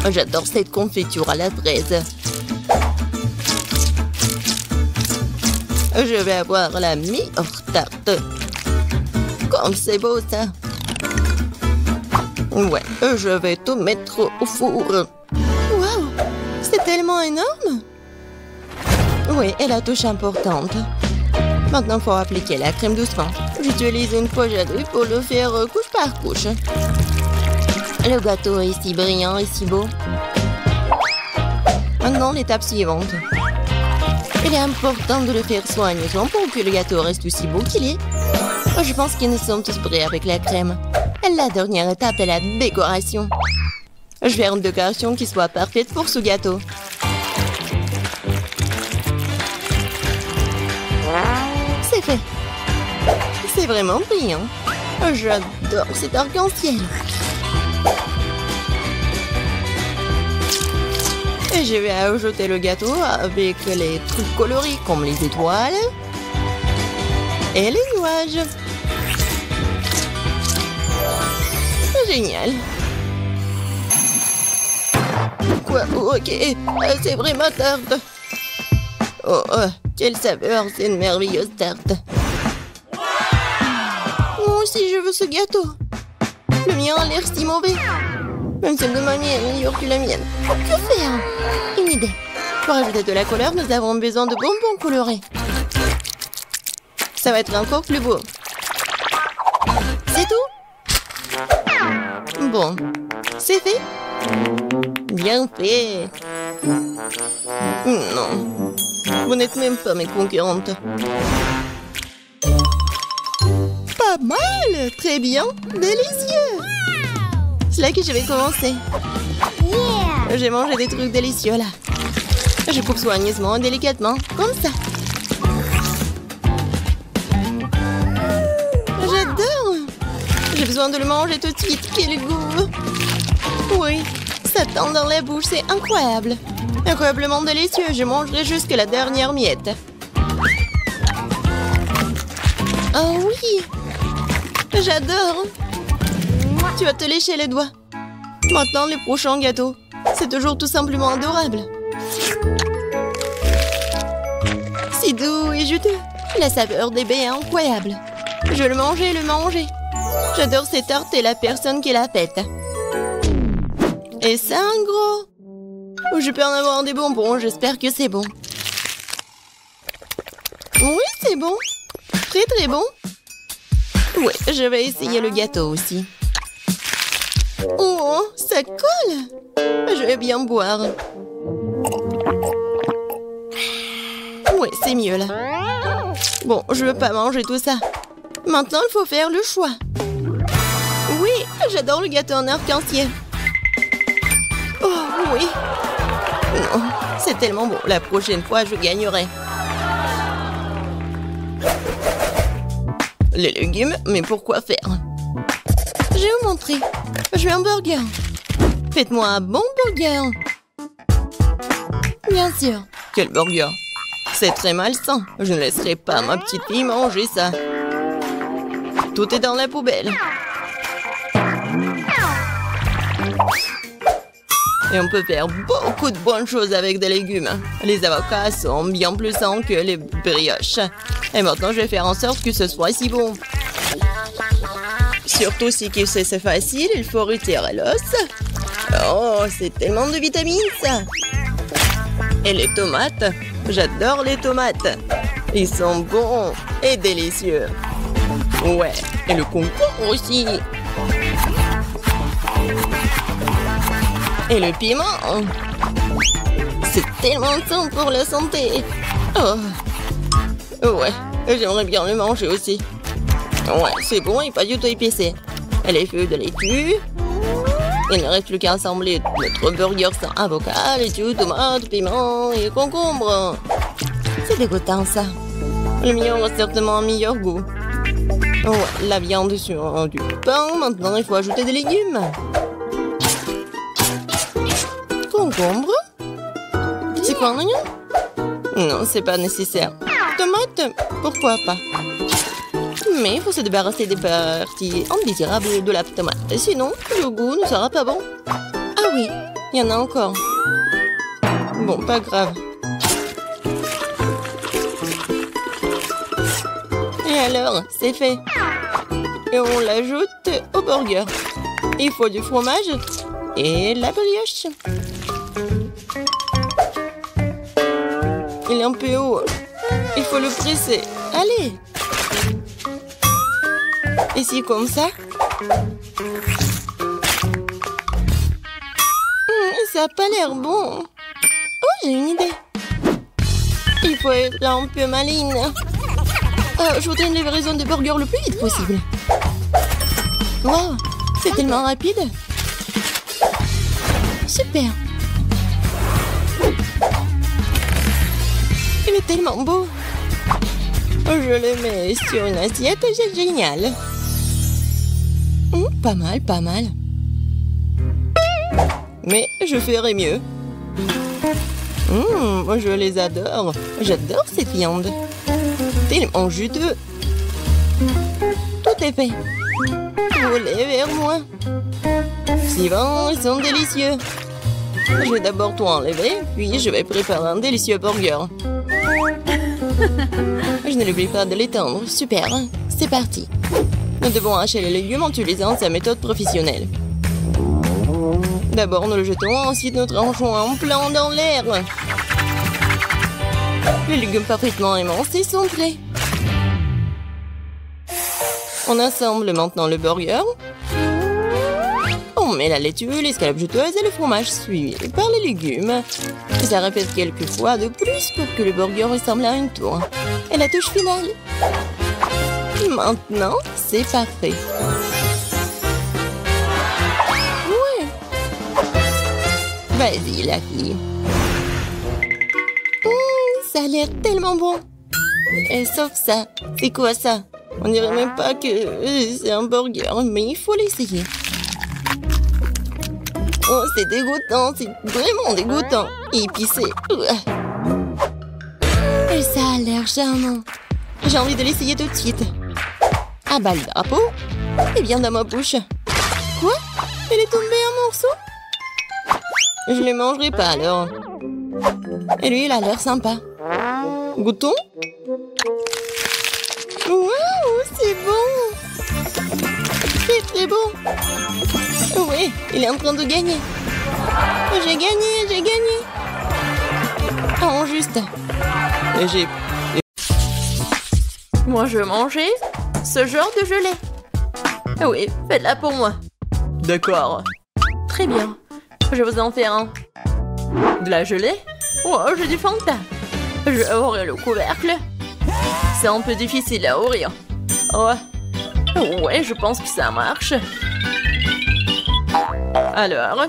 Speaker 1: J'adore cette confiture à la fraise. Je vais avoir la meilleure tarte. Comme c'est beau, ça. Ouais, je vais tout mettre au four. Waouh, c'est tellement énorme. Oui, et la touche importante. Maintenant, il faut appliquer la crème doucement. J'utilise une pochette pour le faire couche par couche. Le gâteau est si brillant et si beau. Maintenant, l'étape suivante. Il est important de le faire soigneusement pour que le gâteau reste aussi beau qu'il est. Je pense que nous sommes tous prêts avec la crème. La dernière étape est la décoration. Je vais faire une décoration qui soit parfaite pour ce gâteau. C'est fait. C'est vraiment brillant. J'adore cet arc-en-ciel. Et je vais ajouter le gâteau avec les trucs colorés comme les étoiles et les nuages. Génial. Quoi? Ok, c'est vrai ma tarte. Oh, quelle saveur, c'est une merveilleuse tarte. Moi aussi je veux ce gâteau. Le mien a l'air si mauvais. Même celle de mamie est meilleure que la mienne. Que faire? Une idée. Pour ajouter de la couleur, nous avons besoin de bonbons colorés. Ça va être encore plus beau. C'est tout? Bon, c'est fait. Bien fait. Non, vous n'êtes même pas mes concurrentes. Pas mal, très bien, délicieux. C'est là que je vais commencer. J'ai mangé des trucs délicieux là. Je coupe soigneusement, délicatement, comme ça. J'adore. J'ai besoin de le manger tout de suite. Quel goût. Oui, ça tend dans la bouche, c'est incroyable. Incroyablement délicieux, je mangerai jusqu'à la dernière miette. Oh oui, j'adore. Tu vas te lécher les doigts. Maintenant, le prochain gâteau. C'est toujours tout simplement adorable. Si doux et juteux. La saveur des baies est incroyable. Je le mangeais, le manger. J'adore ces tartes et la personne qui la pète. Et c'est un gros. Je peux en avoir des bonbons, j'espère que c'est bon. Oui, c'est bon. Très très bon. Oui, je vais essayer le gâteau aussi. Oh, ça colle. Je vais bien boire. Oui, c'est mieux là. Bon, je veux pas manger tout ça. Maintenant, il faut faire le choix. Oui, j'adore le gâteau en arc-en-ciel. Oh, oui. Non, c'est tellement bon. La prochaine fois, je gagnerai. Les légumes, mais pourquoi faire? Je vais vous montrer. Je veux un burger. Faites-moi un bon burger. Bien sûr. Quel burger? C'est très malsain. Je ne laisserai pas ma petite fille manger ça. Tout est dans la poubelle. Et on peut faire beaucoup de bonnes choses avec des légumes. Les avocats sont bien plus sains que les brioches. Et maintenant, je vais faire en sorte que ce soit si bon. Surtout si c'est facile, il faut retirer l'os. Oh, c'est tellement de vitamines, ça. Et les tomates. J'adore les tomates. Ils sont bons et délicieux. Ouais, et le concombre aussi. Et le piment. C'est tellement sain pour la santé. Oh. Ouais, j'aimerais bien le manger aussi. Ouais, c'est bon et pas du tout épicé. Et les feuilles de laitue. Il ne reste plus qu'à assembler notre burger sans avocat, laitue, tomate, piment et concombre. C'est dégoûtant ça. Le mien aura certainement un meilleur goût. Ouais, la viande sur du pain. Maintenant, il faut ajouter des légumes. Concombre. C'est quoi un oignon? Non, c'est pas nécessaire. Tomate, pourquoi pas? Mais il faut se débarrasser des parties indésirables de la tomate. Sinon, le goût ne sera pas bon. Ah oui, il y en a encore. Bon, pas grave. Et alors, c'est fait. Et on l'ajoute au burger. Il faut du fromage et la brioche. Il est un peu haut. Il faut le presser. Allez. Ici, comme ça. Ça n'a pas l'air bon. Oh, j'ai une idée. Il faut être un peu maligne. Je voudrais une livraison de burger le plus vite possible. Wow, c'est tellement rapide. Super. Il est tellement beau. Je le mets sur une assiette et c'est génial. Pas mal, pas mal. Mais je ferai mieux. Je les adore. J'adore cette viande. Tellement juteux. Tout est fait. Volez vers moi. Suivant, ils sont délicieux. Je vais d'abord tout enlever, puis je vais préparer un délicieux burger. Je ne l'oublie pas de l'étendre. Super, c'est parti. Nous devons hacher les légumes en utilisant sa méthode professionnelle. D'abord, nous le jetons, ensuite nous tranchons un plan dans l'air. Les légumes parfaitement émincés sont prêts. On assemble maintenant le burger. On met la laitue, l'escalope juteuse et le fromage suivi par les légumes. Et ça répète quelques fois de plus pour que le burger ressemble à une tour. Et la touche finale. Maintenant, c'est parfait. Ouais. Vas-y, la fille. Ça a l'air tellement bon. Et sauf ça. C'est quoi ça? On dirait même pas que c'est un burger, mais il faut l'essayer. Oh, c'est dégoûtant, c'est vraiment dégoûtant. Épicé. Et ça a l'air charmant. J'ai envie de l'essayer tout de suite. Ah bah le drapeau. Il vient dans ma bouche. Quoi? Il est tombé en morceaux? Je ne le mangerai pas alors. Et lui, il a l'air sympa. Goûtons? Waouh, c'est bon! C'est très bon! Oui, il est en train de gagner. J'ai gagné, j'ai gagné! Oh, juste. J'ai... Moi, je veux manger ce genre de gelée. Oui, faites-la pour moi. D'accord. Très bien. Je vais vous en faire un. De la gelée? Oh, j'ai du Fanta. Je vais ouvrir le couvercle. C'est un peu difficile à ouvrir. Ouais, je pense que ça marche. Alors?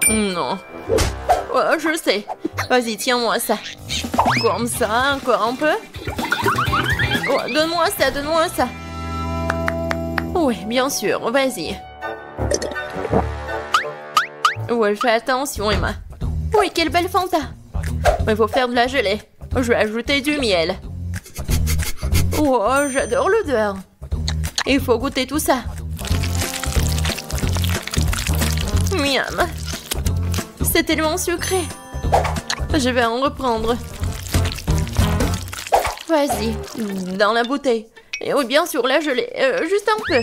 Speaker 1: Non. Oh, je sais. Vas-y, tiens-moi ça. Comme ça, encore un peu. Oh, donne-moi ça, donne-moi ça. Oui, bien sûr, vas-y. Ouais, fais attention, Emma. Oui, quelle belle Fanta. Il faut faire de la gelée. Je vais ajouter du miel. Oh, j'adore l'odeur. Il faut goûter tout ça. Miam. C'est tellement sucré. Je vais en reprendre. Vas-y, dans la bouteille. Et oui, bien sûr, la gelée. Juste un peu.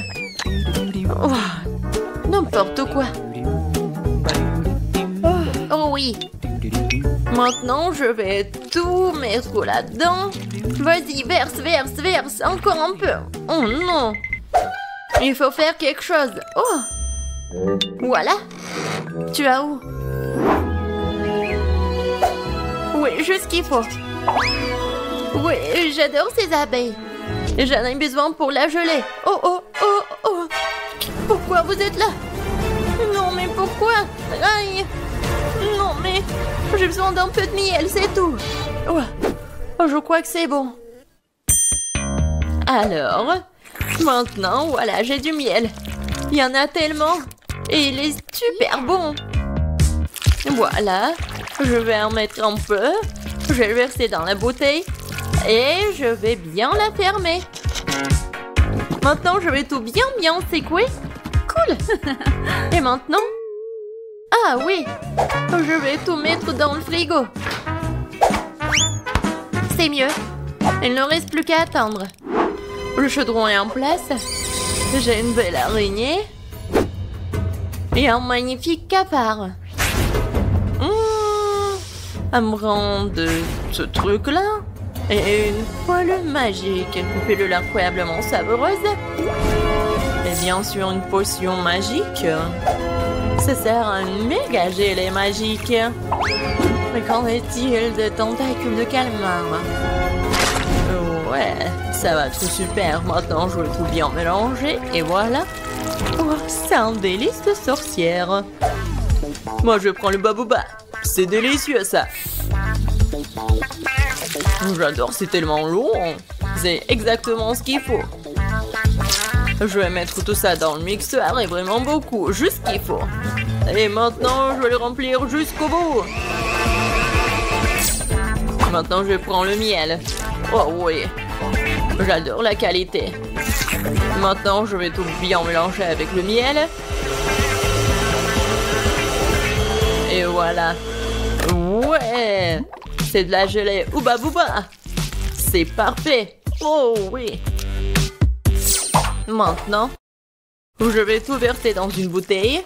Speaker 1: Oh, n'importe quoi. Oh oui. Maintenant, je vais tout mettre là-dedans. Vas-y, verse, verse, verse. Encore un peu. Oh non. Il faut faire quelque chose. Oh. Voilà. Tu as où? Oui, juste ce qu'il faut. Oui, j'adore ces abeilles. J'en ai besoin pour la gelée. Oh, oh, oh, oh. Pourquoi vous êtes là? Non, mais pourquoi? Aïe. Non, mais j'ai besoin d'un peu de miel, c'est tout. Oh, je crois que c'est bon. Alors, maintenant, voilà, j'ai du miel. Il y en a tellement. Et il est super bon. Voilà, je vais en mettre un peu. Je vais le verser dans la bouteille. Et je vais bien la fermer. Maintenant, je vais tout bien secouer. Cool. Et maintenant? Ah oui, je vais tout mettre dans le frigo. C'est mieux. Il ne reste plus qu'à attendre. Le chaudron est en place. J'ai une belle araignée. Et un magnifique cafard. Un brin de ce truc-là. Et une poêle magique. Une pilule incroyablement savoureuse. Et bien sûr une potion magique. Ça sert à un méga gelée magique. Mais qu'en est-il de tentacules de calmar? Ouais, ça va être super. Maintenant, je vais tout bien mélanger. Et voilà. Oh, c'est un délice de sorcière. Moi, je prends le babouba. C'est délicieux, ça. J'adore, c'est tellement lourd. C'est exactement ce qu'il faut. Je vais mettre tout ça dans le mixeur et vraiment beaucoup, juste ce qu'il faut. Et maintenant, je vais le remplir jusqu'au bout. Maintenant, je prends le miel. Oh oui, j'adore la qualité. Maintenant, je vais tout bien mélanger avec le miel. Et voilà. Ouais, c'est de la gelée Ooba Booba. C'est parfait. Oh oui. Maintenant, je vais tout verser dans une bouteille.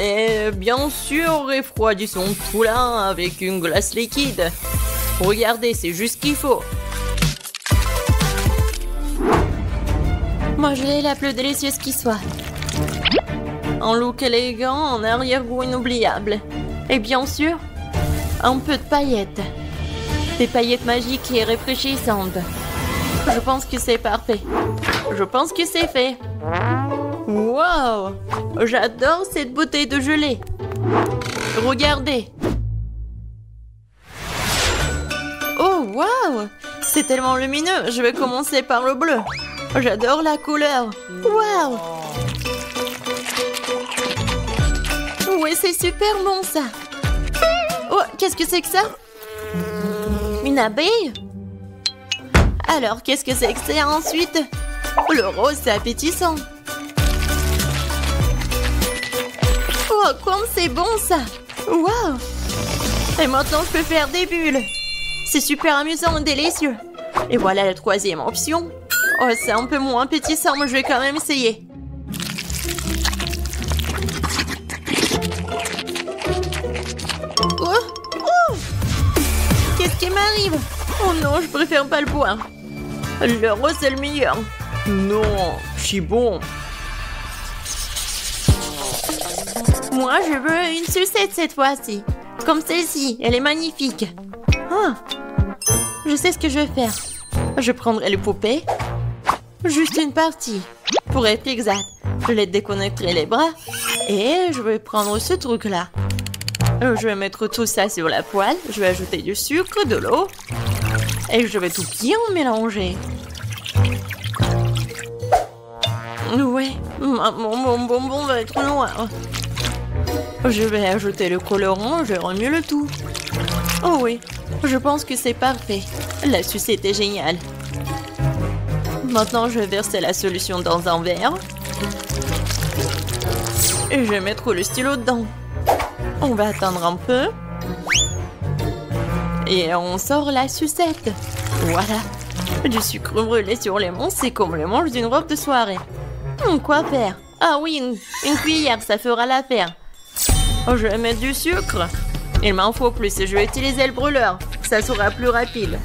Speaker 1: Et bien sûr, refroidissons tout là avec une glace liquide. Regardez, c'est juste ce qu'il faut. Moi, je l'ai la plus délicieuse qui soit. Un look élégant, un arrière-goût inoubliable. Et bien sûr, un peu de paillettes. Des paillettes magiques et rafraîchissantes. Je pense que c'est parfait. Je pense que c'est fait. Wow! J'adore cette bouteille de gelée. Regardez. Oh, wow! C'est tellement lumineux. Je vais commencer par le bleu. J'adore la couleur. Wow! Ouais, c'est super bon ça. Oh, qu'est-ce que c'est que ça? Une abeille? Alors, qu'est-ce que c'est que ça ensuite? Le rose, c'est appétissant. Oh, comme c'est bon ça! Wow! Et maintenant, je peux faire des bulles. C'est super amusant et délicieux. Et voilà la troisième option. Oh, c'est un peu moins appétissant, mais je vais quand même essayer. Oh! Oh! Qu'est-ce qui m'arrive? Oh non, je préfère pas le boire. Le rose, c'est le meilleur. Non, je suis bon. Moi, je veux une sucette cette fois-ci. Comme celle-ci, elle est magnifique. Ah, je sais ce que je vais faire. Je prendrai les poupées. Juste une partie. Pour être exact, je les déconnecterai les bras. Et je vais prendre ce truc-là. Je vais mettre tout ça sur la poêle. Je vais ajouter du sucre, de l'eau. Et je vais tout bien mélanger. Ouais, mon bonbon va être noir. Je vais ajouter le colorant, je remue le tout. Oh oui, je pense que c'est parfait. La sucette est géniale. Maintenant, je vais verser la solution dans un verre. Et je vais mettre le stylo dedans. On va attendre un peu. Et on sort la sucette. Voilà. Du sucre brûlé sur les monts, c'est comme le manche d'une robe de soirée. Quoi faire? Ah oui, une cuillère, ça fera l'affaire. Je vais mettre du sucre. Il m'en faut plus et je vais utiliser le brûleur. Ça sera plus rapide.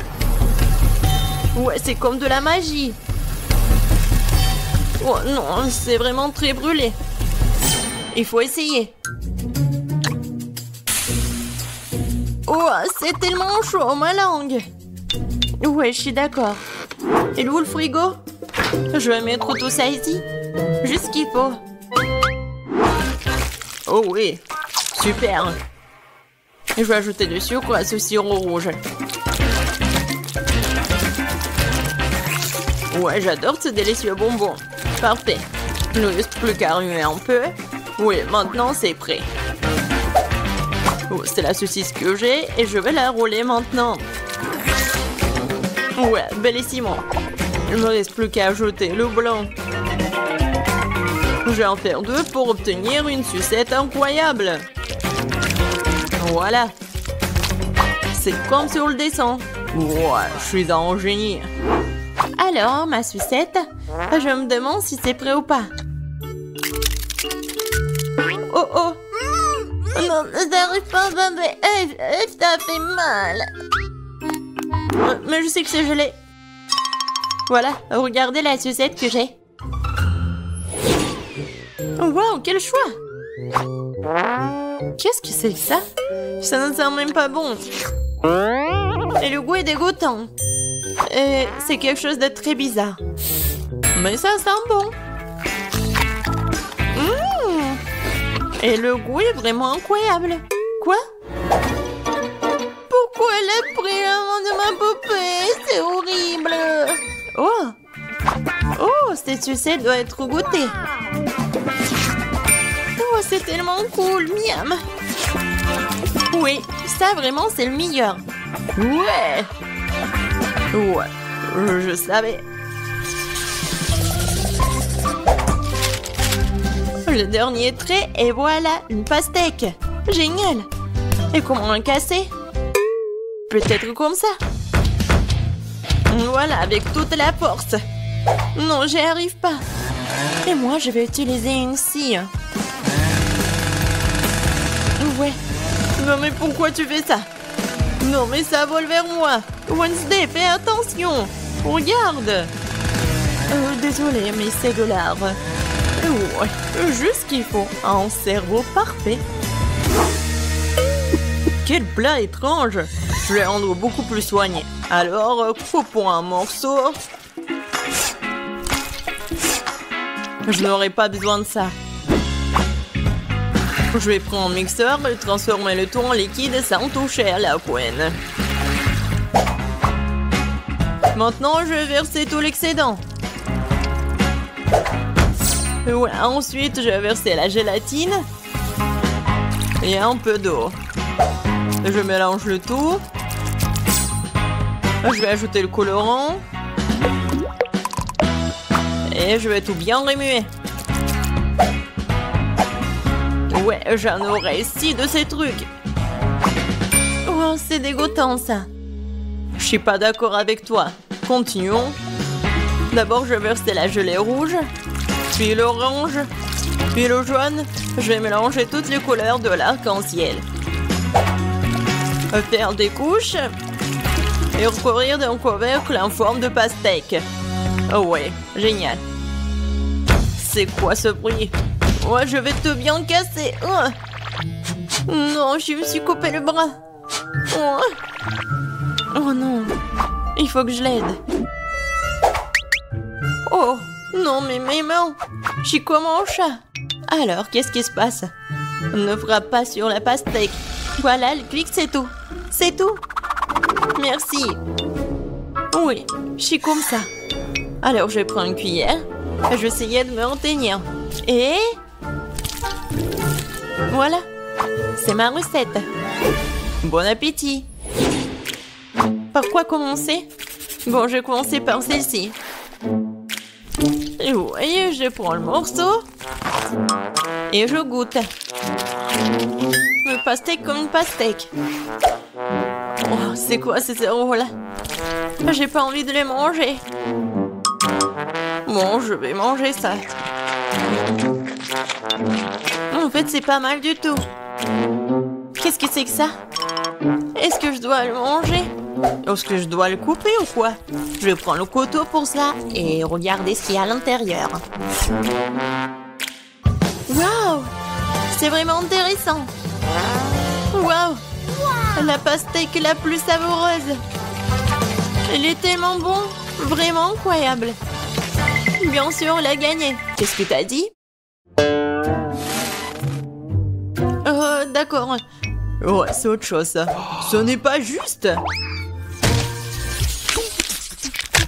Speaker 1: Ouais, c'est comme de la magie. Oh non, c'est vraiment très brûlé. Il faut essayer. Oh, c'est tellement chaud, ma langue. Ouais, je suis d'accord. Et où le frigo? Je vais mettre tout ça ici. Juste ce qu'il faut. Oh oui, super. Et je vais ajouter du sucre à ce sirop rouge. Ouais, j'adore ce délicieux bonbon. Parfait. Il ne reste plus qu'à remuer un peu. Oui, maintenant c'est prêt. Oh, c'est la saucisse que j'ai et je vais la rouler maintenant. Ouais, bellissimo. Il ne me reste plus qu'à ajouter le blanc. Je vais en faire deux pour obtenir une sucette incroyable. Voilà. C'est comme sur le dessin. Ouais, je suis un génie. Alors, ma sucette, je me demande si c'est prêt ou pas. Oh oh. Non, ça n'arrive pas, ça fait mal. Mais je sais que c'est gelé. Voilà, regardez la sucette que j'ai. Wow, quel choix! Qu'est-ce que c'est que ça? Ça ne sent même pas bon. Et le goût est dégoûtant. Et c'est quelque chose de très bizarre. Mais ça sent bon. Et le goût est vraiment incroyable. Quoi? Pourquoi elle a pris la main de ma poupée? C'est horrible. Oh, cette sucette doit être goûtée. Oh, c'est tellement cool, miam. Oui, ça vraiment c'est le meilleur. Ouais, je savais. Le dernier trait et voilà, une pastèque. Génial. Et comment la casser? Peut-être comme ça. Voilà, avec toute la force. Non, j'y arrive pas. Et moi, je vais utiliser une scie. Ouais. Non, mais pourquoi tu fais ça? Non, mais ça vole vers moi. Wednesday, fais attention. Regarde. Désolée, mais c'est de l'art. Ouais, juste ce qu'il faut. Un cerveau parfait. Quel plat étrange. Je vais rendre beaucoup plus soigné. Alors, coupons un morceau. Je n'aurai pas besoin de ça. Je vais prendre un mixeur et transformer le tout en liquide sans toucher à la poêle. Maintenant, je vais verser tout l'excédent. Voilà, ensuite, je vais verser la gélatine et un peu d'eau. Je mélange le tout. Je vais ajouter le colorant. Et je vais tout bien remuer. Ouais, j'en aurais 6 de ces trucs. Oh, c'est dégoûtant ça. Je suis pas d'accord avec toi. Continuons. D'abord, je vais verser la gelée rouge, puis l'orange, puis le jaune. Je vais mélanger toutes les couleurs de l'arc-en-ciel. Faire des couches et recouvrir d'un couvercle en forme de pastèque. Oh ouais, génial. C'est quoi ce bruit? Ouais, je vais te bien casser. Non, je me suis coupé le bras. Oh non, il faut que je l'aide. Oh, non, mais mes mains. Je suis comme un chat. Alors, qu'est-ce qui se passe? Ne frappe pas sur la pastèque. Voilà, le clic, c'est tout. C'est tout. Merci. Oui, je suis comme ça. Alors, je vais prendre une cuillère. Je vais essayer de me retenir. Et... voilà. C'est ma recette. Bon appétit. Par quoi commencer? Bon, je vais commencer par celle-ci. Et vous voyez, je prends le morceau. Et je goûte. Le pastèque comme une pastèque. Oh, c'est quoi ces cerveaux-là? J'ai pas envie de les manger. Bon, je vais manger ça. En fait, c'est pas mal du tout. Qu'est-ce que c'est que ça? Est-ce que je dois le manger? Est-ce que je dois le couper ou quoi? Je vais prendre le couteau pour ça et regarder ce qu'il y a à l'intérieur. Waouh! C'est vraiment intéressant. Waouh! La pastèque la plus savoureuse. Elle est tellement bon. Vraiment incroyable. Bien sûr, elle a gagné. Qu'est-ce que t'as dit? D'accord. Ouais, c'est autre chose, ça. Ce n'est pas juste.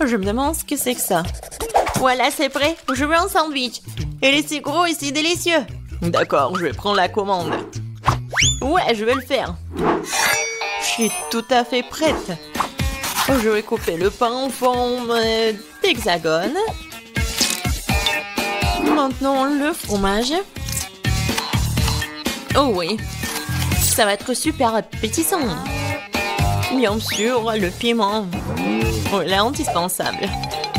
Speaker 1: Je me demande ce que c'est que ça. Voilà, c'est prêt. Je veux un sandwich. Il est si gros et si délicieux. D'accord, je vais prendre la commande. Ouais, je vais le faire. Je suis tout à fait prête. Je vais couper le pain en forme d'hexagone. Maintenant, le fromage. Oh oui, ça va être super appétissant. Bien sûr, le piment. Oh, il est indispensable.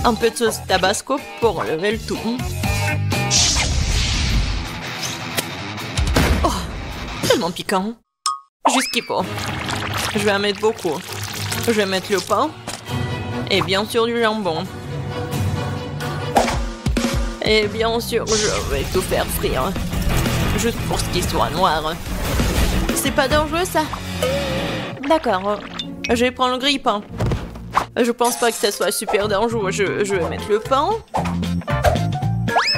Speaker 1: Un peu de sauce tabasco pour enlever le tout. Oh, tellement piquant. Juste qu'il faut. Je vais en mettre beaucoup. Je vais mettre le pain. Et bien sûr du jambon. Et bien sûr, je vais tout faire frire. Juste pour ce qu'il soit noir. C'est pas dangereux, ça? D'accord. Je vais prendre le grille-pain. Je pense pas que ça soit super dangereux. Je vais mettre le pain.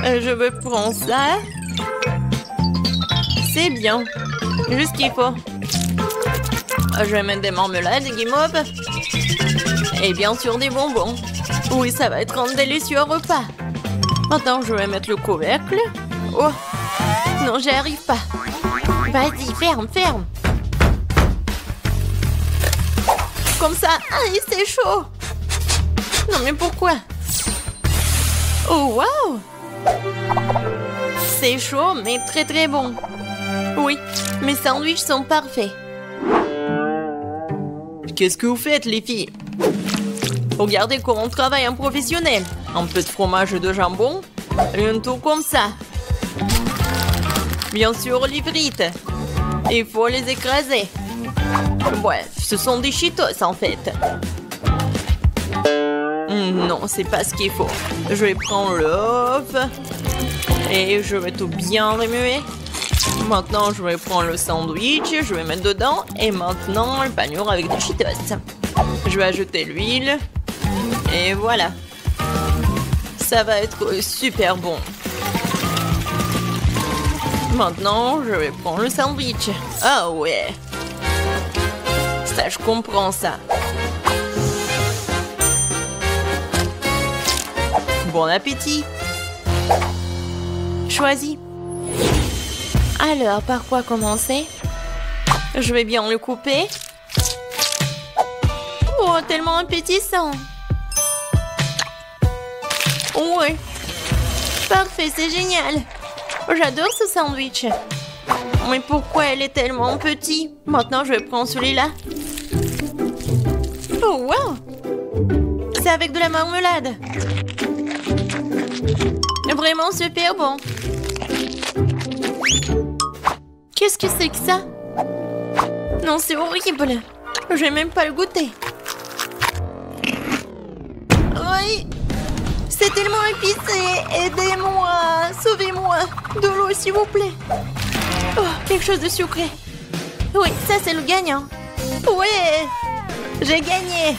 Speaker 1: Je vais prendre ça. C'est bien. Juste ce qu'il faut. Je vais mettre des marmelades, des guimauves. Et bien sûr des bonbons. Oui, ça va être un délicieux repas. Maintenant, je vais mettre le couvercle. Oh, non, j'y arrive pas. Vas-y, ferme, ferme. Comme ça. Aïe, c'est chaud. Non, mais pourquoi? Oh, waouh! C'est chaud, mais très très bon. Oui, mes sandwichs sont parfaits. Qu'est-ce que vous faites, les filles? Regardez comment on travaille un professionnel. Un peu de fromage et de jambon. Et un tour comme ça. Bien sûr, les frites. Il faut les écraser. Bref, ce sont des Cheetos en fait. Non, c'est pas ce qu'il faut. Je vais prendre l'œuf. Et je vais tout bien remuer. Maintenant, je vais prendre le sandwich. Je vais mettre dedans. Et maintenant, le panure avec des Cheetos. Je vais ajouter l'huile. Et voilà. Ça va être super bon. Maintenant, je vais prendre le sandwich. Ah ouais. Ça, je comprends ça. Bon appétit. Choisis. Alors, par quoi commencer? Je vais bien le couper. Oh, tellement appétissant. Ouais. Parfait, c'est génial. J'adore ce sandwich. Mais pourquoi elle est tellement petite? Maintenant, je vais prendre celui-là. Oh, wow! C'est avec de la marmelade. Vraiment super bon. Qu'est-ce que c'est que ça? Non, c'est horrible. Je vais même pas le goûter. Oui. C'est tellement épicé. Aidez-moi. Sauvez-moi. De l'eau, s'il vous plaît. Oh, quelque chose de sucré. Oui, ça, c'est le gagnant. Ouais. J'ai gagné.